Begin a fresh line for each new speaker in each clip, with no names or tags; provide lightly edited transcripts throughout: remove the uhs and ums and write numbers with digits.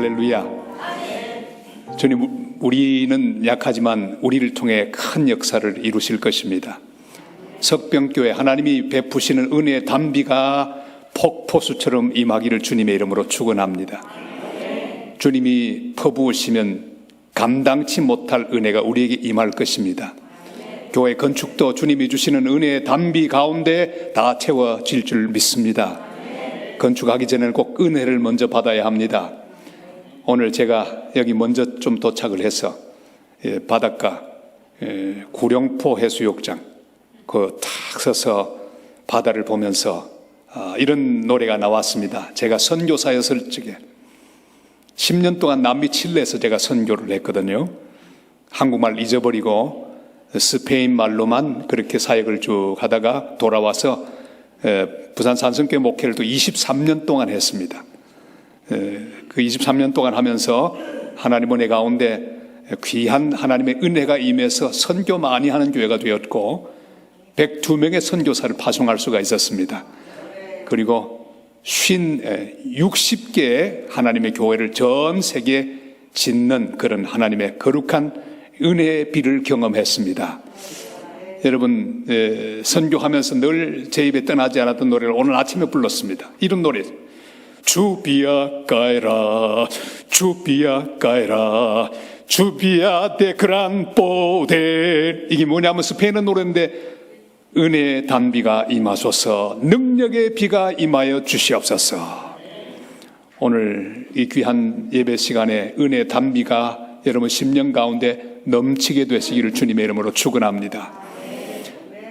할렐루야. 주님, 우리는 약하지만 우리를 통해 큰 역사를 이루실 것입니다. 석병교회 하나님이 베푸시는 은혜의 단비가 폭포수처럼 임하기를 주님의 이름으로 축원합니다. 주님이 퍼부으시면 감당치 못할 은혜가 우리에게 임할 것입니다. 교회 건축도 주님이 주시는 은혜의 단비 가운데 다 채워질 줄 믿습니다. 건축하기 전에는 꼭 은혜를 먼저 받아야 합니다. 오늘 제가 여기 먼저 좀 도착을 해서 바닷가 구룡포 해수욕장 탁 서서 바다를 보면서 이런 노래가 나왔습니다. 제가 선교사였을 적에 10년 동안 남미 칠레에서 제가 선교를 했거든요. 한국말 잊어버리고 스페인 말로만 그렇게 사역을 쭉 하다가 돌아와서 부산 산성교회 목회를 또 23년 동안 했습니다. 그 23년 동안 하면서 하나님 은혜 가운데 귀한 하나님의 은혜가 임해서 선교 많이 하는 교회가 되었고 102명의 선교사를 파송할 수가 있었습니다. 그리고 60개의 하나님의 교회를 전 세계에 짓는 그런 하나님의 거룩한 은혜의 비를 경험했습니다. 여러분, 선교하면서 늘 제 입에 떠나지 않았던 노래를 오늘 아침에 불렀습니다. 이런 노래. 주비아 까에라, 주비아 까에라, 주비아 데 그란 포데. 이게 뭐냐면 스페인어 노래인데 은혜의 단비가 임하소서, 능력의 비가 임하여 주시옵소서. 오늘 이 귀한 예배 시간에 은혜의 단비가 여러분 10년 가운데 넘치게 되시기를 주님의 이름으로 축원합니다.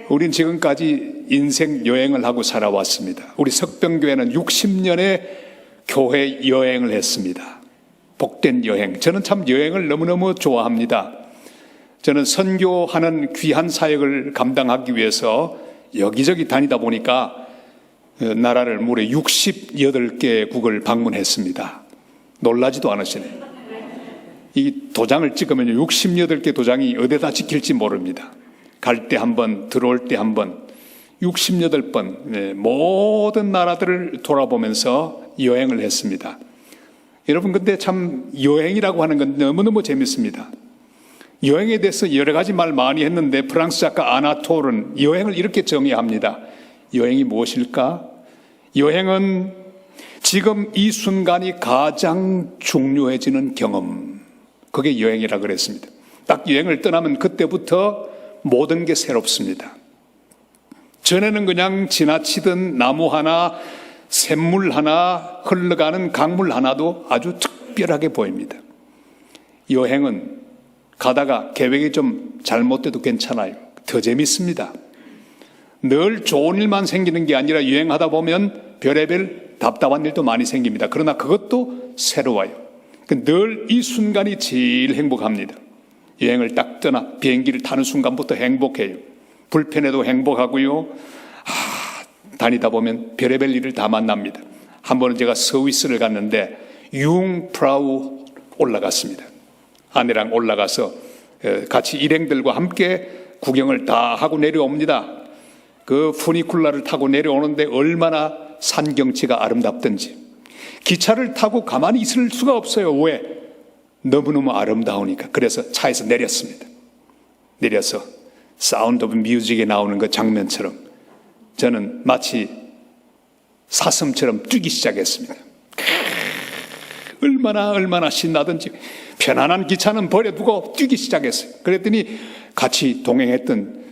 우린 지금까지 인생 여행을 하고 살아왔습니다. 우리 석병교회는 60년의 교회 여행을 했습니다. 복된 여행. 저는 참 여행을 너무너무 좋아합니다. 저는 선교하는 귀한 사역을 감당하기 위해서 여기저기 다니다 보니까 나라를 무려 68개국을 방문했습니다. 놀라지도 않으시네. 이 도장을 찍으면 68개 도장이 어디다 찍힐지 모릅니다. 갈 때 한 번, 들어올 때 한 번, 68번 모든 나라들을 돌아보면서 여행을 했습니다. 여러분, 근데 참 여행이라고 하는 건 너무너무 재밌습니다. 여행에 대해서 여러 가지 말 많이 했는데 프랑스 작가 아나톨은 여행을 이렇게 정의합니다. 여행이 무엇일까? 여행은 지금 이 순간이 가장 중요해지는 경험. 그게 여행이라고 그랬습니다. 딱 여행을 떠나면 그때부터 모든 게 새롭습니다. 전에는 그냥 지나치던 나무 하나, 샘물 하나, 흘러가는 강물 하나도 아주 특별하게 보입니다. 여행은 가다가 계획이 좀 잘못돼도 괜찮아요. 더 재밌습니다. 늘 좋은 일만 생기는 게 아니라 여행하다 보면 별의별 답답한 일도 많이 생깁니다. 그러나 그것도 새로워요. 늘 이 순간이 제일 행복합니다. 여행을 딱 떠나 비행기를 타는 순간부터 행복해요. 불편해도 행복하고요. 다니다 보면 별의별 일을 다 만납니다. 한 번은 제가 스위스를 갔는데 융프라우 올라갔습니다. 아내랑 올라가서 같이 일행들과 함께 구경을 다 하고 내려옵니다. 그 푸니쿨라를 타고 내려오는데 얼마나 산 경치가 아름답던지 기차를 타고 가만히 있을 수가 없어요. 왜? 너무너무 아름다우니까. 그래서 차에서 내렸습니다. 내려서 사운드 오브 뮤직에 나오는 그 장면처럼 저는 마치 사슴처럼 뛰기 시작했습니다. 얼마나 신나든지 편안한 기차는 버려두고 뛰기 시작했어요. 그랬더니 같이 동행했던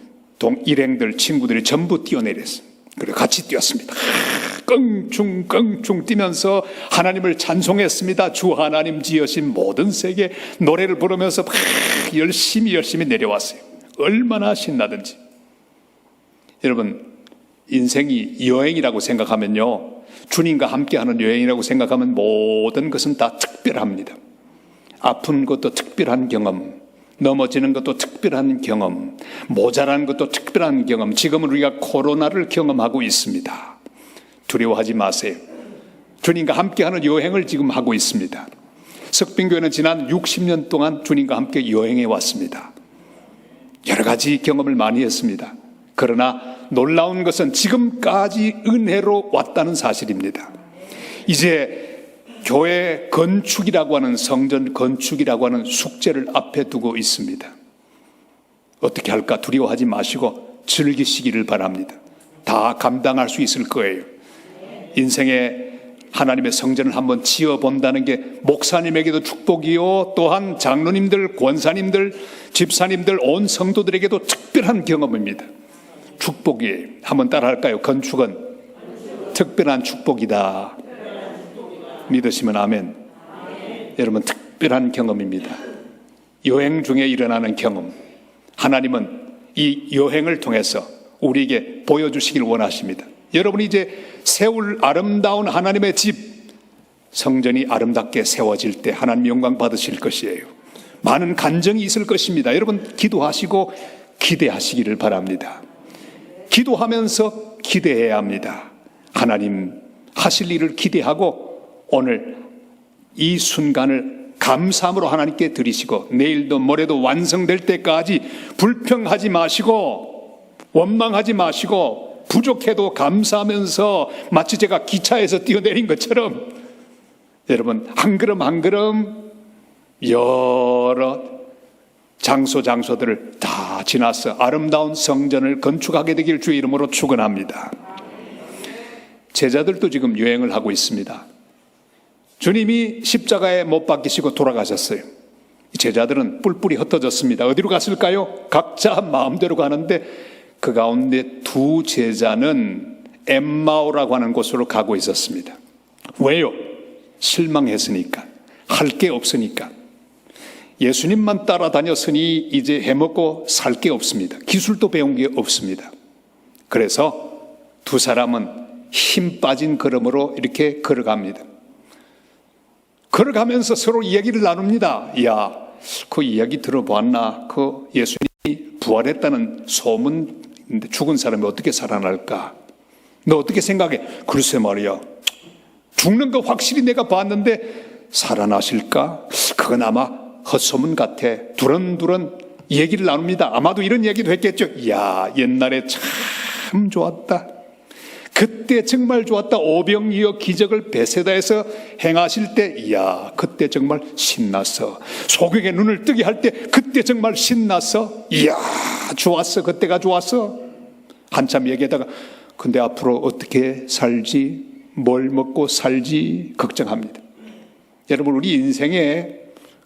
일행들 친구들이 전부 뛰어내렸어요. 그래서 같이 뛰었습니다. 끙충 뛰면서 하나님을 찬송했습니다. 주 하나님 지으신 모든 세계 노래를 부르면서 열심히 내려왔어요. 얼마나 신나든지. 여러분, 인생이 여행이라고 생각하면요, 주님과 함께하는 여행이라고 생각하면 모든 것은 다 특별합니다. 아픈 것도 특별한 경험, 넘어지는 것도 특별한 경험, 모자란 것도 특별한 경험. 지금은 우리가 코로나를 경험하고 있습니다. 두려워하지 마세요. 주님과 함께하는 여행을 지금 하고 있습니다. 석빙교회는 지난 60년 동안 주님과 함께 여행해 왔습니다. 여러 가지 경험을 많이 했습니다. 그러나 놀라운 것은 지금까지 은혜로 왔다는 사실입니다. 이제 교회 건축이라고 하는, 성전 건축이라고 하는 숙제를 앞에 두고 있습니다. 어떻게 할까 두려워하지 마시고 즐기시기를 바랍니다. 다 감당할 수 있을 거예요. 인생에 하나님의 성전을 한번 지어본다는 게 목사님에게도 축복이요, 또한 장로님들, 권사님들, 집사님들, 온 성도들에게도 특별한 경험입니다. 축복이에요. 한번 따라할까요? 건축은 특별한 축복이다. 믿으시면 아멘. 여러분, 특별한 경험입니다. 여행 중에 일어나는 경험. 하나님은 이 여행을 통해서 우리에게 보여주시길 원하십니다. 여러분이 이제 세울 아름다운 하나님의 집, 성전이 아름답게 세워질 때 하나님 영광 받으실 것이에요. 많은 간증이 있을 것입니다. 여러분, 기도하시고 기대하시기를 바랍니다. 기도하면서 기대해야 합니다. 하나님 하실 일을 기대하고 오늘 이 순간을 감사함으로 하나님께 드리시고 내일도 모레도 완성될 때까지 불평하지 마시고 원망하지 마시고 부족해도 감사하면서 마치 제가 기차에서 뛰어내린 것처럼 여러분 한 걸음 한 걸음 여러 장소들을 다 지나서 아름다운 성전을 건축하게 되길 주의 이름으로 축원합니다. 제자들도 지금 여행을 하고 있습니다. 주님이 십자가에 못 박히시고 돌아가셨어요. 제자들은 뿔뿔이 흩어졌습니다. 어디로 갔을까요? 각자 마음대로 가는데 그 가운데 두 제자는 엠마오라고 하는 곳으로 가고 있었습니다. 왜요? 실망했으니까, 할 게 없으니까. 예수님만 따라다녔으니 이제 해먹고 살 게 없습니다. 기술도 배운 게 없습니다. 그래서 두 사람은 힘 빠진 걸음으로 이렇게 걸어갑니다. 걸어가면서 서로 이야기를 나눕니다. 야, 그 이야기 들어봤나? 그 예수님이 부활했다는 소문인데 죽은 사람이 어떻게 살아날까? 너 어떻게 생각해? 글쎄 말이야, 죽는 거 확실히 내가 봤는데 살아나실까? 그건 아마 헛소문 같아. 두런두런 얘기를 나눕니다. 아마도 이런 얘기도 했겠죠. 야, 옛날에 참 좋았다. 그때 정말 좋았다. 오병이어 기적을 베세다에서 행하실 때, 이야, 그때 정말 신났어. 소경의 눈을 뜨게 할 때, 그때 정말 신났어. 이야, 좋았어. 그때가 좋았어. 한참 얘기하다가, 근데 앞으로 어떻게 살지, 뭘 먹고 살지 걱정합니다. 여러분, 우리 인생에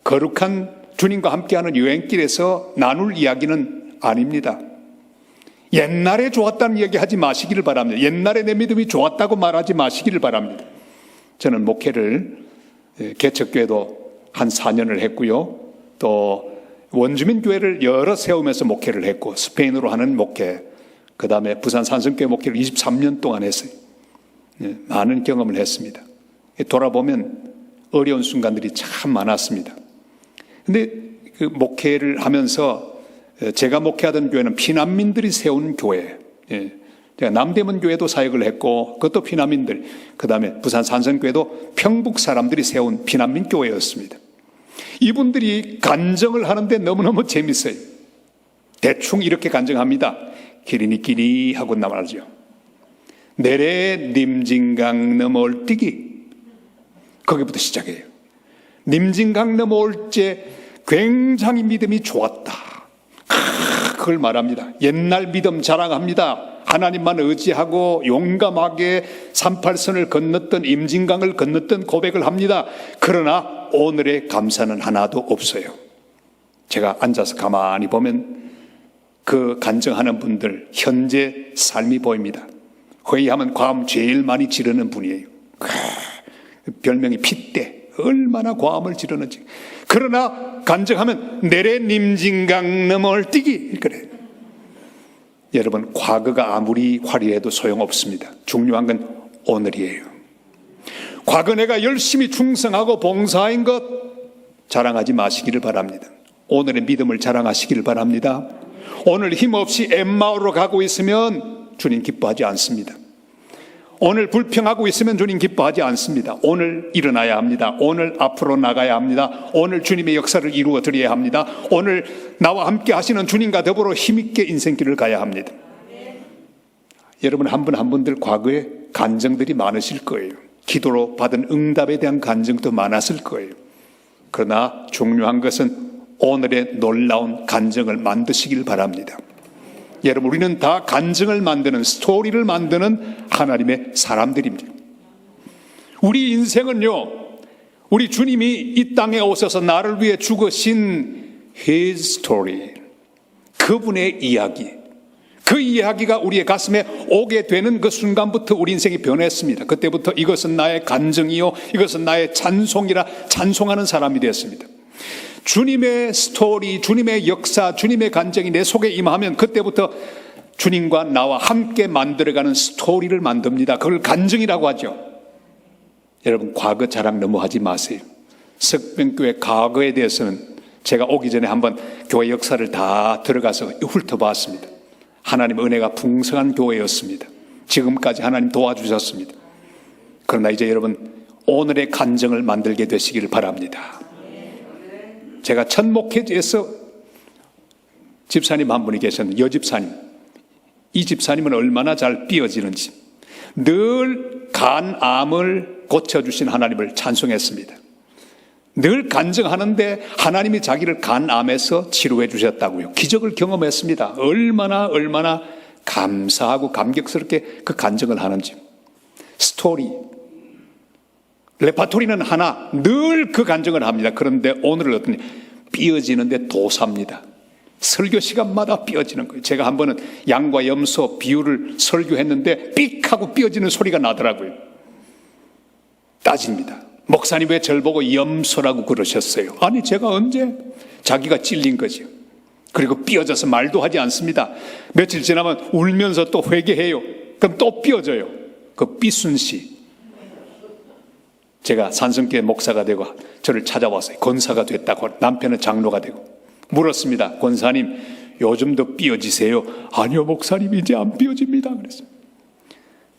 거룩한 주님과 함께하는 여행길에서 나눌 이야기는 아닙니다. 옛날에 좋았다는 얘기 하지 마시기를 바랍니다. 옛날에 내 믿음이 좋았다고 말하지 마시기를 바랍니다. 저는 목회를 개척교회도 한 4년을 했고요. 또 원주민 교회를 여러 세우면서 목회를 했고 스페인어로 하는 목회, 그 다음에 부산 산성교회 목회를 23년 동안 했어요. 많은 경험을 했습니다. 돌아보면 어려운 순간들이 참 많았습니다. 근데 그 목회를 하면서 제가 목회하던 교회는 피난민들이 세운 교회, 제가 남대문 교회도 사역을 했고 그것도 피난민들, 그 다음에 부산 산성교회도 평북 사람들이 세운 피난민 교회였습니다. 이분들이 간증을 하는데 너무너무 재밌어요. 대충 이렇게 간증합니다. 기리니끼리 하고 나말하죠. 내래 님진강 넘어올 뛰기, 거기부터 시작해요. 님진강 넘어올 때 굉장히 믿음이 좋았다. 그걸 말합니다. 옛날 믿음 자랑합니다. 하나님만 의지하고 용감하게 38선을 건넜던, 임진강을 건넜던 고백을 합니다. 그러나 오늘의 감사는 하나도 없어요. 제가 앉아서 가만히 보면 그 간증하는 분들 현재 삶이 보입니다. 회의하면 과음 제일 많이 지르는 분이에요. 별명이 핏대. 얼마나 과음을 지르는지. 그러나 간증하면 내래 님진강 넘어올 뛰기, 그래. 여러분, 과거가 아무리 화려해도 소용없습니다. 중요한 건 오늘이에요. 과거 내가 열심히 충성하고 봉사한 것 자랑하지 마시기를 바랍니다. 오늘의 믿음을 자랑하시기를 바랍니다. 오늘 힘없이 엠마오로 가고 있으면 주님 기뻐하지 않습니다. 오늘 불평하고 있으면 주님 기뻐하지 않습니다. 오늘 일어나야 합니다. 오늘 앞으로 나가야 합니다. 오늘 주님의 역사를 이루어 드려야 합니다. 오늘 나와 함께 하시는 주님과 더불어 힘있게 인생길을 가야 합니다. 여러분 한 분 한 분들 과거에 간증들이 많으실 거예요. 기도로 받은 응답에 대한 간증도 많았을 거예요. 그러나 중요한 것은 오늘의 놀라운 간증을 만드시길 바랍니다. 여러분, 우리는 다 간증을 만드는, 스토리를 만드는 하나님의 사람들입니다. 우리 인생은요, 우리 주님이 이 땅에 오셔서 나를 위해 죽으신 His story, 그분의 이야기, 그 이야기가 우리의 가슴에 오게 되는 그 순간부터 우리 인생이 변했습니다. 그때부터 이것은 나의 간증이요, 이것은 나의 찬송이라 찬송하는 사람이 되었습니다. 주님의 스토리, 주님의 역사, 주님의 간증이 내 속에 임하면 그때부터 주님과 나와 함께 만들어가는 스토리를 만듭니다. 그걸 간증이라고 하죠. 여러분, 과거 자랑 너무 하지 마세요. 석병교회 과거에 대해서는 제가 오기 전에 한번 교회 역사를 다 들어가서 훑어봤습니다. 하나님의 은혜가 풍성한 교회였습니다. 지금까지 하나님 도와주셨습니다. 그러나 이제 여러분, 오늘의 간증을 만들게 되시기를 바랍니다. 제가 첫 목회지에서 집사님 한 분이 계셨는데, 여집사님, 이 집사님은 얼마나 잘 삐어지는지 늘 간암을 고쳐주신 하나님을 찬송했습니다. 늘 간증하는데 하나님이 자기를 간암에서 치료해 주셨다고요. 기적을 경험했습니다. 얼마나 감사하고 감격스럽게 그 간증을 하는지. 스토리, 레파토리는 하나, 늘 그 간증을 합니다. 그런데 오늘은 어떠냐, 삐어지는데 도사입니다. 설교 시간마다 삐어지는 거예요. 제가 한 번은 양과 염소 비유를 설교했는데 삑 하고 삐어지는 소리가 나더라고요. 따집니다. 목사님 왜 절 보고 염소라고 그러셨어요? 아니, 제가 언제? 자기가 찔린 거죠. 그리고 삐어져서 말도 하지 않습니다. 며칠 지나면 울면서 또 회개해요. 그럼 또 삐어져요. 그 삐순씨, 제가 산성교회 목사가 되고 저를 찾아와서 권사가 됐다고, 남편은 장로가 되고 물었습니다. 권사님, 요즘도 삐어지세요? 아니요, 목사님, 이제 안 삐어집니다. 그랬어요.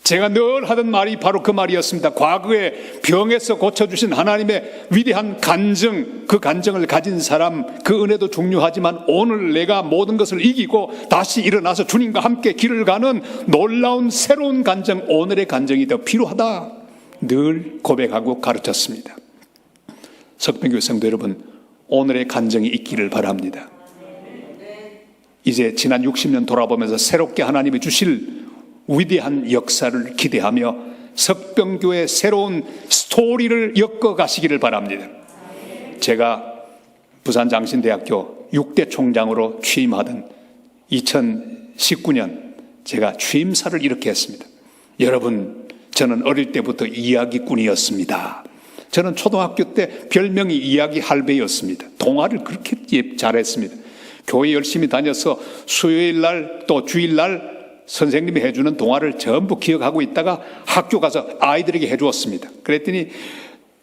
제가 늘 하던 말이 바로 그 말이었습니다. 과거에 병에서 고쳐주신 하나님의 위대한 간증, 그 간증을 가진 사람, 그 은혜도 중요하지만 오늘 내가 모든 것을 이기고 다시 일어나서 주님과 함께 길을 가는 놀라운 새로운 간증, 오늘의 간증이 더 필요하다, 늘 고백하고 가르쳤습니다. 석병교회 성도 여러분, 오늘의 간증이 있기를 바랍니다. 이제 지난 60년 돌아보면서 새롭게 하나님이 주실 위대한 역사를 기대하며 석병교회 새로운 스토리를 엮어가시기를 바랍니다. 제가 부산장신대학교 6대 총장으로 취임하던 2019년 제가 취임사를 이렇게 했습니다. 여러분, 저는 어릴 때부터 이야기꾼이었습니다. 저는 초등학교 때 별명이 이야기 할배였습니다. 동화를 그렇게 잘했습니다. 교회 열심히 다녀서 수요일 날 또 주일 날 선생님이 해주는 동화를 전부 기억하고 있다가 학교 가서 아이들에게 해주었습니다. 그랬더니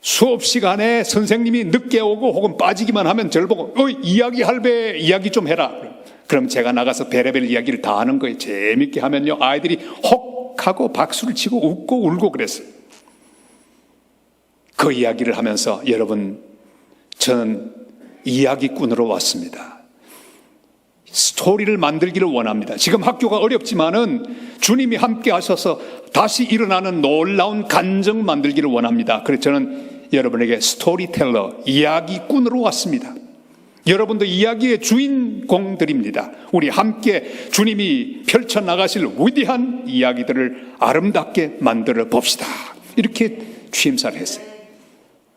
수업 시간에 선생님이 늦게 오고 혹은 빠지기만 하면 저를 보고 이야기 할배, 이야기 좀 해라. 그럼 제가 나가서 별의별 이야기를 다 하는 거예요. 재밌게 하면요, 아이들이 혹 하고 박수를 치고 웃고 울고 그랬어요. 그 이야기를 하면서 여러분, 저는 이야기꾼으로 왔습니다. 스토리를 만들기를 원합니다. 지금 학교가 어렵지만은 주님이 함께 하셔서 다시 일어나는 놀라운 간증 만들기를 원합니다. 그래서 저는 여러분에게 스토리텔러, 이야기꾼으로 왔습니다. 여러분도 이야기의 주인공들입니다. 우리 함께 주님이 펼쳐나가실 위대한 이야기들을 아름답게 만들어 봅시다. 이렇게 취임사를 했어요.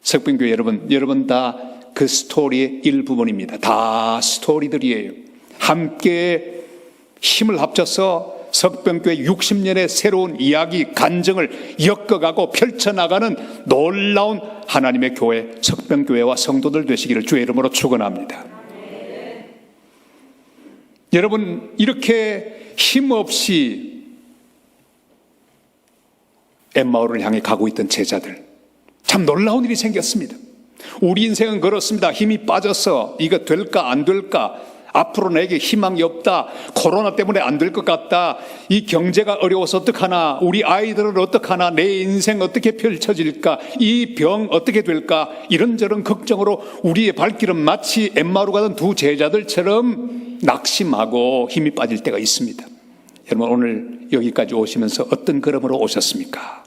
석병교회 여러분 다 그 스토리의 일부분입니다. 다 스토리들이에요. 함께 힘을 합쳐서 석병교회 60년의 새로운 이야기, 간증을 엮어가고 펼쳐나가는 놀라운 하나님의 교회, 석병교회와 성도들 되시기를 주의 이름으로 축원합니다. 여러분, 이렇게 힘없이 엠마오를 향해 가고 있던 제자들, 참 놀라운 일이 생겼습니다. 우리 인생은 그렇습니다. 힘이 빠져서 이거 될까 안 될까, 앞으로 내게 희망이 없다, 코로나 때문에 안 될 것 같다, 이 경제가 어려워서 어떡하나, 우리 아이들은 어떡하나, 내 인생 어떻게 펼쳐질까, 이 병 어떻게 될까, 이런저런 걱정으로 우리의 발길은 마치 엠마오로 가던 두 제자들처럼 낙심하고 힘이 빠질 때가 있습니다. 여러분, 오늘 여기까지 오시면서 어떤 걸음으로 오셨습니까?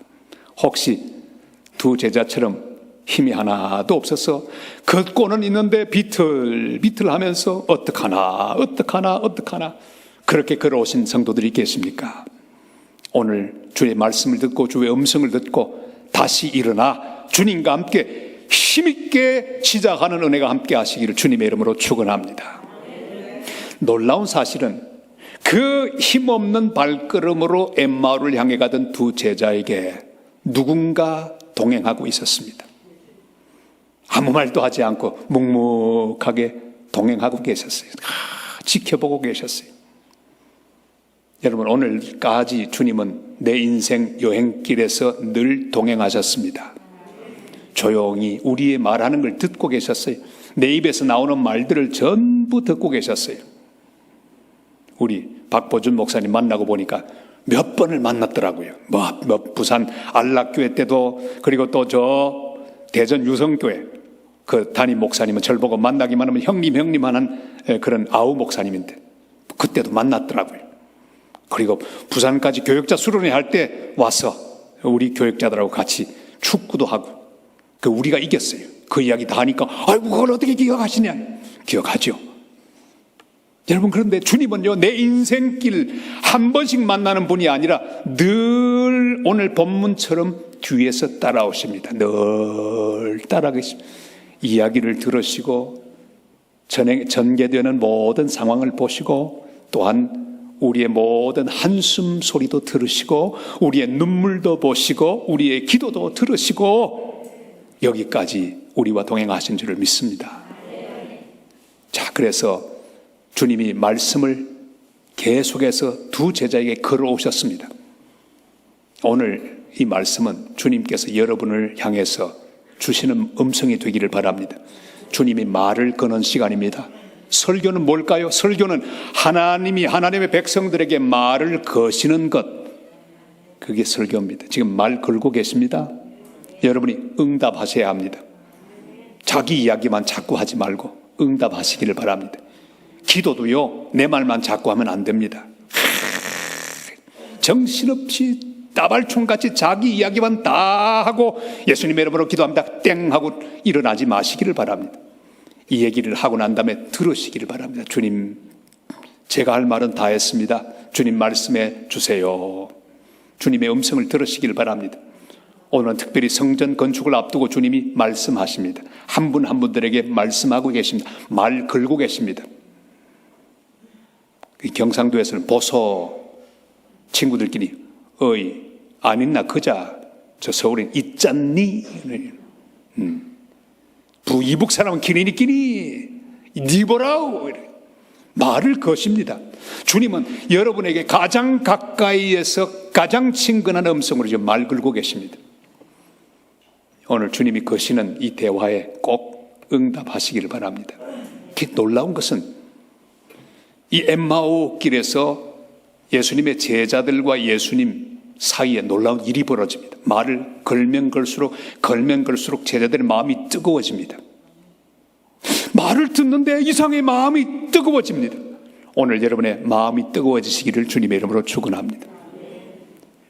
혹시 두 제자처럼 힘이 하나도 없어서 걷고는 있는데 비틀비틀하면서 어떡하나 그렇게 걸어오신 성도들이 계십니까? 오늘 주의 말씀을 듣고 주의 음성을 듣고 다시 일어나 주님과 함께 힘있게 시작하는 은혜가 함께 하시기를 주님의 이름으로 축원합니다. 놀라운 사실은 그 힘없는 발걸음으로 엠마오를 향해 가던 두 제자에게 누군가 동행하고 있었습니다. 아무 말도 하지 않고 묵묵하게 동행하고 계셨어요. 지켜보고 계셨어요. 여러분, 오늘까지 주님은 내 인생 여행길에서 늘 동행하셨습니다. 조용히 우리의 말하는 걸 듣고 계셨어요. 내 입에서 나오는 말들을 전부 듣고 계셨어요. 우리 박보준 목사님 만나고 보니까 몇 번을 만났더라고요. 부산 안락교회 때도, 그리고 또 저 대전 유성교회 그 담임 목사님은 저를 보고 만나기만 하면 형님 하는 그런 아우 목사님인데 그때도 만났더라고요. 그리고 부산까지 교역자 수련회 할 때 와서 우리 교역자들하고 같이 축구도 하고 우리가 이겼어요. 그 이야기 다 하니까 아이고 그걸 어떻게 기억하시냐. 기억하죠. 여러분, 그런데 주님은요, 내 인생길 한 번씩 만나는 분이 아니라 늘 오늘 본문처럼 뒤에서 따라오십니다. 늘 따라가십니다. 이야기를 들으시고 전개되는 모든 상황을 보시고 또한 우리의 모든 한숨 소리도 들으시고 우리의 눈물도 보시고 우리의 기도도 들으시고 여기까지 우리와 동행하신 줄을 믿습니다. 자, 그래서 주님이 말씀을 계속해서 두 제자에게 걸어오셨습니다. 오늘 이 말씀은 주님께서 여러분을 향해서 주시는 음성이 되기를 바랍니다. 주님이 말을 거는 시간입니다. 설교는 뭘까요? 설교는 하나님이 하나님의 백성들에게 말을 거시는 것, 그게 설교입니다. 지금 말 걸고 계십니다. 여러분이 응답하셔야 합니다. 자기 이야기만 자꾸 하지 말고 응답하시기를 바랍니다. 기도도요, 내 말만 자꾸 하면 안 됩니다. 정신없이 따발총같이 자기 이야기만 다 하고 예수님의 이름으로 기도합니다 땡 하고 일어나지 마시기를 바랍니다. 이 얘기를 하고 난 다음에 들으시기를 바랍니다. 주님, 제가 할 말은 다 했습니다. 주님 말씀해 주세요. 주님의 음성을 들으시기를 바랍니다. 오늘은 특별히 성전 건축을 앞두고 주님이 말씀하십니다. 한 분 한 분들에게 말씀하고 계십니다. 말 걸고 계십니다. 경상도에서는 보소 친구들끼리 어이 안 있나 그자, 저 서울엔 있잖니. 이북 사람은 기니니끼니 니보라우 말을 거십니다. 주님은 여러분에게 가장 가까이에서 가장 친근한 음성으로 지금 말 걸고 계십니다. 오늘 주님이 거시는 이 대화에 꼭 응답하시기를 바랍니다. 놀라운 것은 이 엠마오 길에서 예수님의 제자들과 예수님 사이에 놀라운 일이 벌어집니다. 말을 걸면 걸수록 제자들의 마음이 뜨거워집니다. 말을 듣는데 이상하게 마음이 뜨거워집니다. 오늘 여러분의 마음이 뜨거워지시기를 주님의 이름으로 축원합니다.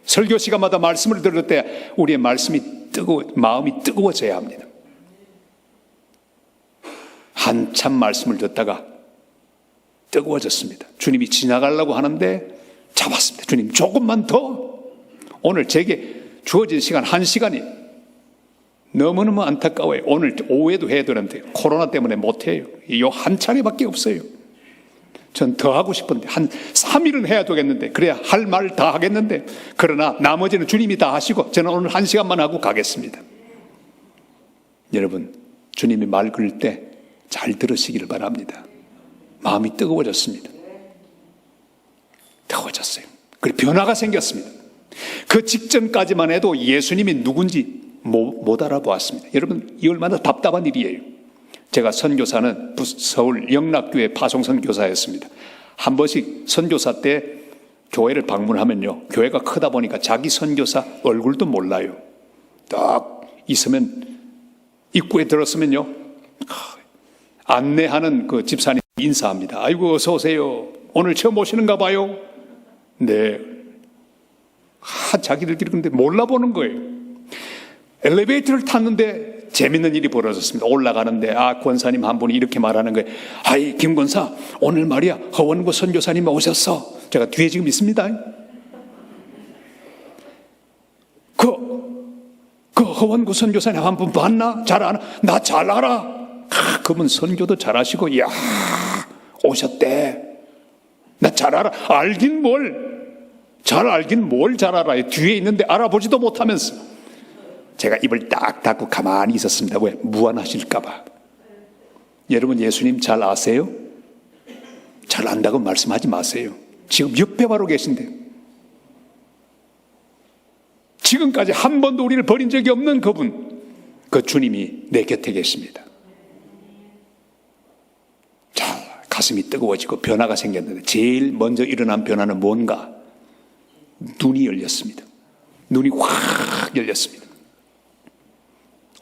설교 시간마다 말씀을 들을 때 우리의 마음이 뜨거워져야 합니다. 한참 말씀을 듣다가 뜨거워졌습니다. 주님이 지나가려고 하는데 잡았습니다. 주님, 조금만 더. 오늘 제게 주어진 시간 1시간이 너무너무 안타까워요. 오늘 오후에도 해야 되는데 코로나 때문에 못해요. 요 한 차례밖에 없어요. 전 더 하고 싶은데 한 3일은 해야 되겠는데, 그래야 할 말 다 하겠는데, 그러나 나머지는 주님이 다 하시고 저는 오늘 1시간만 하고 가겠습니다. 여러분, 주님이 말 걸을 때 잘 들으시기를 바랍니다. 마음이 뜨거워졌습니다. 뜨거워졌어요. 그리고 변화가 생겼습니다. 그 직전까지만 해도 예수님이 누군지 못 알아보았습니다. 여러분, 이 얼마나 답답한 일이에요. 제가 선교사는 서울 영락교회 파송선교사였습니다. 한 번씩 선교사 때 교회를 방문하면요, 교회가 크다 보니까 자기 선교사 얼굴도 몰라요. 딱 있으면, 입구에 들었으면요, 안내하는 그 집사님 인사합니다. 아이고 어서 오세요. 오늘 처음 오시는가 봐요. 네. 자기들끼리 근데 몰라보는 거예요. 엘리베이터를 탔는데 재밌는 일이 벌어졌습니다. 올라가는데 권사님 한 분이 이렇게 말하는 거예요. 아이 김 권사, 오늘 말이야 허원구 선교사님 오셨어. 제가 뒤에 지금 있습니다. 그 허원구 선교사님 한 분 봤나? 잘 아나? 나 잘 알아. 그분 선교도 잘하시고 이야 오셨대. 나 잘 알아. 알긴 뭘 잘 알아요. 뒤에 있는데 알아보지도 못하면서. 제가 입을 딱 닫고 가만히 있었습니다. 왜? 무안하실까 봐. 여러분 예수님 잘 아세요? 잘 안다고 말씀하지 마세요. 지금 옆에 바로 계신데, 지금까지 한 번도 우리를 버린 적이 없는 그분, 그 주님이 내 곁에 계십니다. 자, 가슴이 뜨거워지고 변화가 생겼는데 제일 먼저 일어난 변화는 뭔가? 눈이 열렸습니다. 눈이 확 열렸습니다.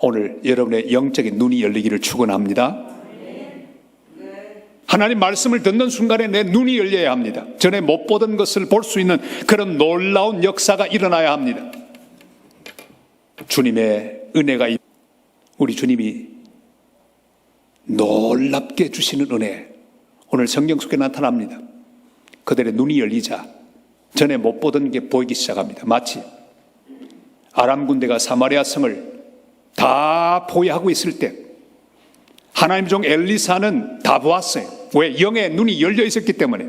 오늘 여러분의 영적인 눈이 열리기를 축원합니다. 하나님 말씀을 듣는 순간에 내 눈이 열려야 합니다. 전에 못 보던 것을 볼 수 있는 그런 놀라운 역사가 일어나야 합니다. 주님의 은혜가, 우리 주님이 놀랍게 주시는 은혜, 오늘 성경 속에 나타납니다. 그들의 눈이 열리자 전에 못 보던 게 보이기 시작합니다. 마치 아람 군대가 사마리아 성을 다 포위하고 있을 때 하나님 종 엘리사는 다 보았어요. 왜? 영의 눈이 열려 있었기 때문에.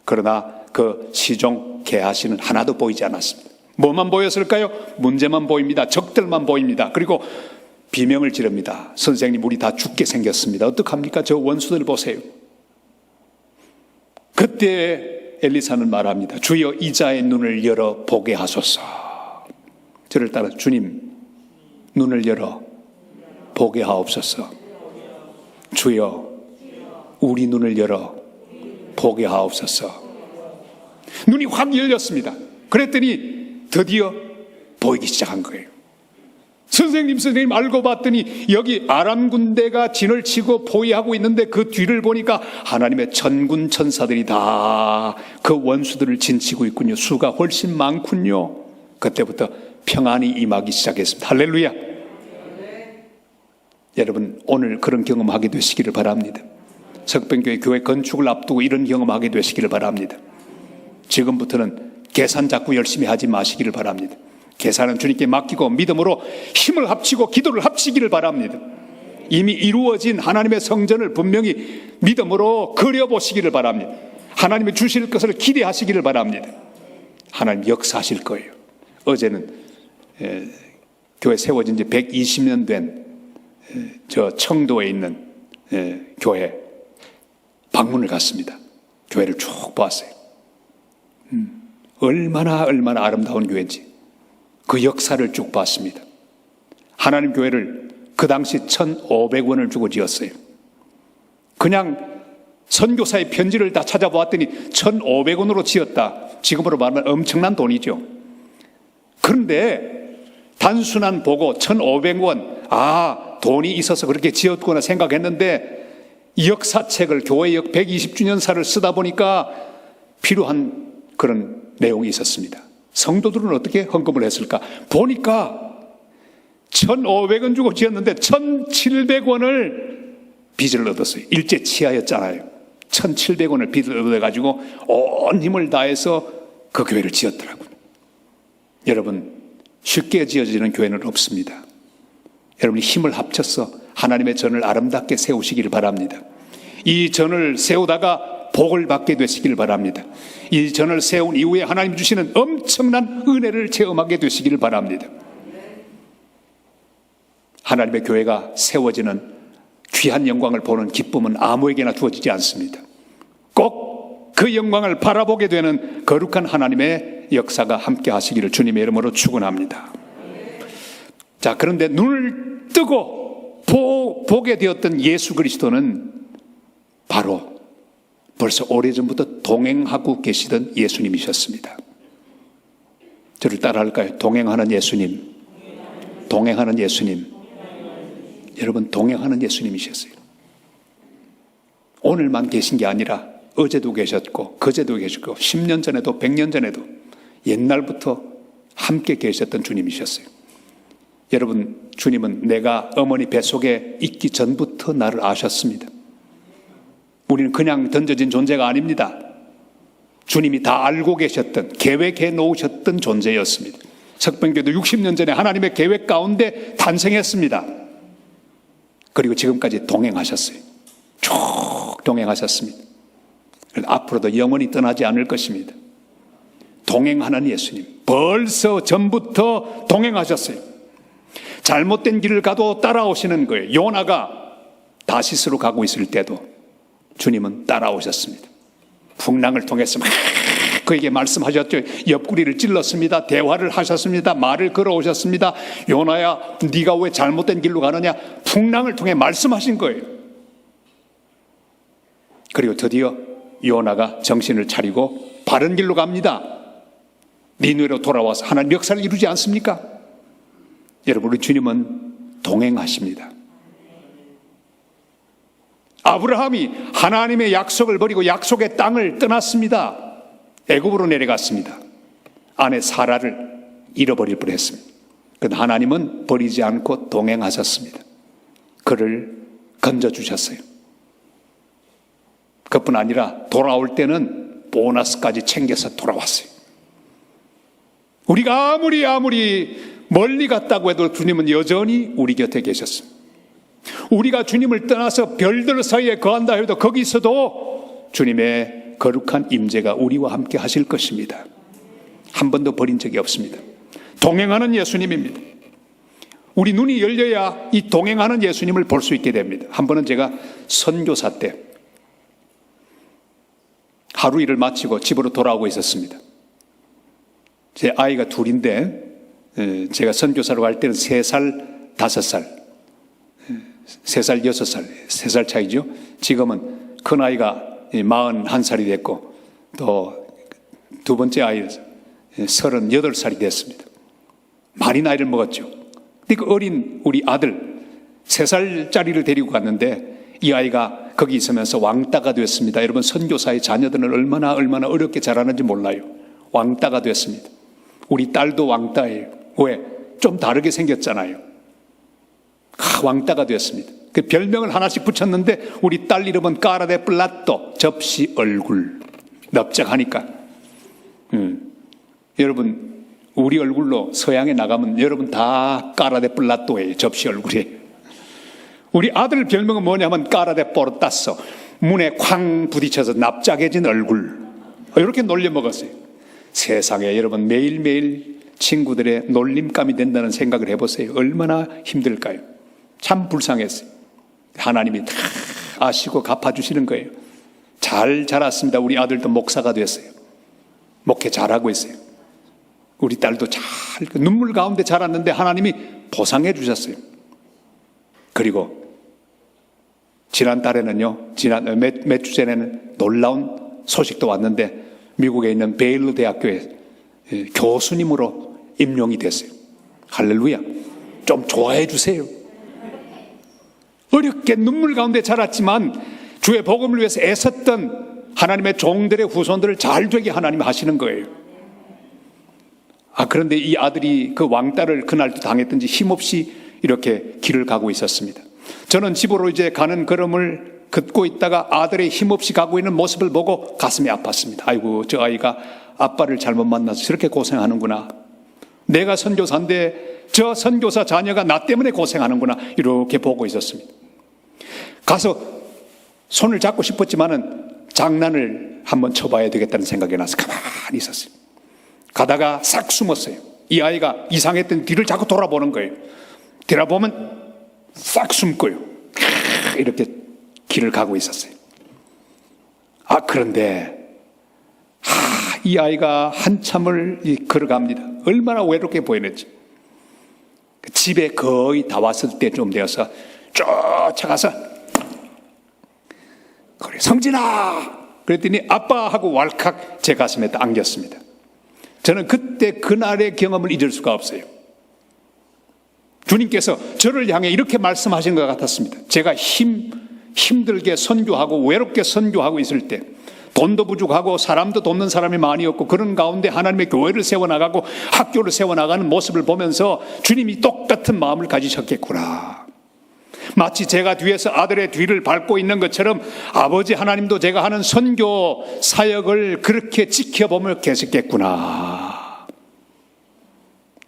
그러나 그 시종 게하시는 하나도 보이지 않았습니다. 뭐만 보였을까요? 문제만 보입니다. 적들만 보입니다. 그리고 비명을 지릅니다. 선생님, 우리 다 죽게 생겼습니다. 어떡합니까? 저 원수들 보세요. 그때 엘리사는 말합니다. 주여 이자의 눈을 열어 보게 하소서. 저를 따라 주님 눈을 열어 보게 하옵소서. 주여 우리 눈을 열어 보게 하옵소서. 눈이 확 열렸습니다. 그랬더니 드디어 보이기 시작한 거예요. 선생님 알고 봤더니 여기 아람 군대가 진을 치고 포위하고 있는데 그 뒤를 보니까 하나님의 천군 천사들이 다 그 원수들을 진치고 있군요. 수가 훨씬 많군요. 그때부터 평안이 임하기 시작했습니다. 할렐루야. 여러분 오늘 그런 경험하게 되시기를 바랍니다. 석병교회 교회 건축을 앞두고 이런 경험하게 되시기를 바랍니다. 지금부터는 계산 자꾸 열심히 하지 마시기를 바랍니다. 계산은 주님께 맡기고 믿음으로 힘을 합치고 기도를 합치기를 바랍니다. 이미 이루어진 하나님의 성전을 분명히 믿음으로 그려보시기를 바랍니다. 하나님이 주실 것을 기대하시기를 바랍니다. 하나님 역사하실 거예요. 어제는 교회 세워진 지 120년 된 저 청도에 있는 교회 방문을 갔습니다. 교회를 쭉 보았어요. 얼마나 아름다운 교회인지 그 역사를 쭉 봤습니다. 하나님 교회를 그 당시 1,500원을 주고 지었어요. 그냥 선교사의 편지를 다 찾아보았더니 1,500원으로 지었다. 지금으로 말하면 엄청난 돈이죠. 그런데 단순한 보고 1,500원, 돈이 있어서 그렇게 지었구나 생각했는데 역사책을 교회 역 120주년사를 쓰다 보니까 필요한 그런 내용이 있었습니다. 성도들은 어떻게 헌금을 했을까? 보니까 1,500원 주고 지었는데 1,700원을 빚을 얻었어요. 일제 치하였잖아요. 1,700원을 빚을 얻어가지고 온 힘을 다해서 그 교회를 지었더라고요. 여러분 쉽게 지어지는 교회는 없습니다. 여러분이 힘을 합쳐서 하나님의 전을 아름답게 세우시기를 바랍니다. 이 전을 세우다가 복을 받게 되시기를 바랍니다. 이 전을 세운 이후에 하나님 주시는 엄청난 은혜를 체험하게 되시기를 바랍니다. 하나님의 교회가 세워지는 귀한 영광을 보는 기쁨은 아무에게나 주어지지 않습니다. 꼭 그 영광을 바라보게 되는 거룩한 하나님의 역사가 함께 하시기를 주님의 이름으로 축원합니다. 자, 그런데 눈을 뜨고 보게 되었던 예수 그리스도는 바로 벌써 오래전부터 동행하고 계시던 예수님이셨습니다. 저를 따라할까요? 동행하는 예수님. 동행하는 예수님. 여러분 동행하는 예수님이셨어요. 오늘만 계신 게 아니라 어제도 계셨고 그제도 계셨고 10년 전에도 100년 전에도 옛날부터 함께 계셨던 주님이셨어요. 여러분, 주님은 내가 어머니 뱃속에 있기 전부터 나를 아셨습니다. 우리는 그냥 던져진 존재가 아닙니다. 주님이 다 알고 계셨던, 계획해 놓으셨던 존재였습니다. 석병교도 60년 전에 하나님의 계획 가운데 탄생했습니다. 그리고 지금까지 동행하셨어요. 쭉 동행하셨습니다. 앞으로도 영원히 떠나지 않을 것입니다. 동행하는 예수님, 벌써 전부터 동행하셨어요. 잘못된 길을 가도 따라오시는 거예요. 요나가 다시스로 가고 있을 때도 주님은 따라오셨습니다. 풍랑을 통해서 막 그에게 말씀하셨죠. 옆구리를 찔렀습니다. 대화를 하셨습니다. 말을 걸어오셨습니다. 요나야, 네가 왜 잘못된 길로 가느냐? 풍랑을 통해 말씀하신 거예요. 그리고 드디어 요나가 정신을 차리고 바른 길로 갑니다. 니느웨로 돌아와서 하나님 역사를 이루지 않습니까? 여러분, 우리 주님은 동행하십니다. 아브라함이 하나님의 약속을 버리고 약속의 땅을 떠났습니다. 애굽으로 내려갔습니다. 아내 사라를 잃어버릴 뻔했습니다. 그런데 하나님은 버리지 않고 동행하셨습니다. 그를 건져주셨어요. 그뿐 아니라 돌아올 때는 보너스까지 챙겨서 돌아왔어요. 우리가 아무리 멀리 갔다고 해도 주님은 여전히 우리 곁에 계셨습니다. 우리가 주님을 떠나서 별들 사이에 거한다 해도 거기서도 주님의 거룩한 임재가 우리와 함께 하실 것입니다. 한 번도 버린 적이 없습니다. 동행하는 예수님입니다. 우리 눈이 열려야 이 동행하는 예수님을 볼 수 있게 됩니다. 한 번은 제가 선교사 때 하루 일을 마치고 집으로 돌아오고 있었습니다. 제 아이가 둘인데 제가 선교사로 갈 때는 3살, 5살, 3살, 6살, 3살 차이죠. 지금은 큰 아이가 41살이 됐고 또 두 번째 아이는 38살이 됐습니다. 많이 나이를 먹었죠. 근데 그 어린 우리 아들 3살짜리를 데리고 갔는데 이 아이가 거기 있으면서 왕따가 됐습니다. 여러분, 선교사의 자녀들은 얼마나 어렵게 자라는지 몰라요. 왕따가 됐습니다. 우리 딸도 왕따예요. 왜? 좀 다르게 생겼잖아요. 왕따가 됐습니다. 그 별명을 하나씩 붙였는데 우리 딸 이름은 까라데 플라또, 접시 얼굴. 넓적하니까. 여러분, 우리 얼굴로 서양에 나가면 여러분 다 까라데 플라또예요. 접시 얼굴이. 우리 아들 별명은 뭐냐면 까라데 포르타소, 문에 쾅 부딪혀서 납작해진 얼굴. 이렇게 놀려먹었어요. 세상에 여러분, 매일매일 친구들의 놀림감이 된다는 생각을 해보세요. 얼마나 힘들까요? 참 불쌍했어요. 하나님이 다 아시고 갚아주시는 거예요. 잘 자랐습니다. 우리 아들도 목사가 됐어요. 목회 잘하고 있어요. 우리 딸도 잘 눈물 가운데 자랐는데 하나님이 보상해 주셨어요. 그리고 지난달에는요, 몇 주 전에는 놀라운 소식도 왔는데 미국에 있는 베일러 대학교에 교수님으로 임용이 됐어요. 할렐루야. 좀 좋아해 주세요. 어렵게 눈물 가운데 자랐지만 주의 복음을 위해서 애썼던 하나님의 종들의 후손들을 잘 되게 하나님이 하시는 거예요. 그런데 이 아들이 그 왕따를 그날도 당했던지 힘없이 이렇게 길을 가고 있었습니다. 저는 집으로 이제 가는 걸음을 긋고 있다가 아들의 힘없이 가고 있는 모습을 보고 가슴이 아팠습니다. 아이고, 저 아이가 아빠를 잘못 만나서 저렇게 고생하는구나. 내가 선교사인데 저 선교사 자녀가 나 때문에 고생하는구나. 이렇게 보고 있었습니다. 가서 손을 잡고 싶었지만은 장난을 한번 쳐봐야 되겠다는 생각이 나서 가만히 있었어요. 가다가 싹 숨었어요. 이 아이가 이상했던 뒤를 자꾸 돌아보는 거예요. 돌아보면 싹 숨고요. 이렇게 길을 가고 있었어요. 그런데 이 아이가 한참을 걸어갑니다. 얼마나 외롭게 보이는지. 집에 거의 다 왔을 때쯤 되어서 쫓아가서 그래, 성진아! 그랬더니 아빠 하고 왈칵 제 가슴에 딱 안겼습니다. 저는 그때 그날의 경험을 잊을 수가 없어요. 주님께서 저를 향해 이렇게 말씀하신 것 같았습니다. 제가 힘들게 선교하고 외롭게 선교하고 있을 때 돈도 부족하고 사람도 돕는 사람이 많이 없고 그런 가운데 하나님의 교회를 세워나가고 학교를 세워나가는 모습을 보면서 주님이 똑같은 마음을 가지셨겠구나. 마치 제가 뒤에서 아들의 뒤를 밟고 있는 것처럼 아버지 하나님도 제가 하는 선교 사역을 그렇게 지켜보며 계셨겠구나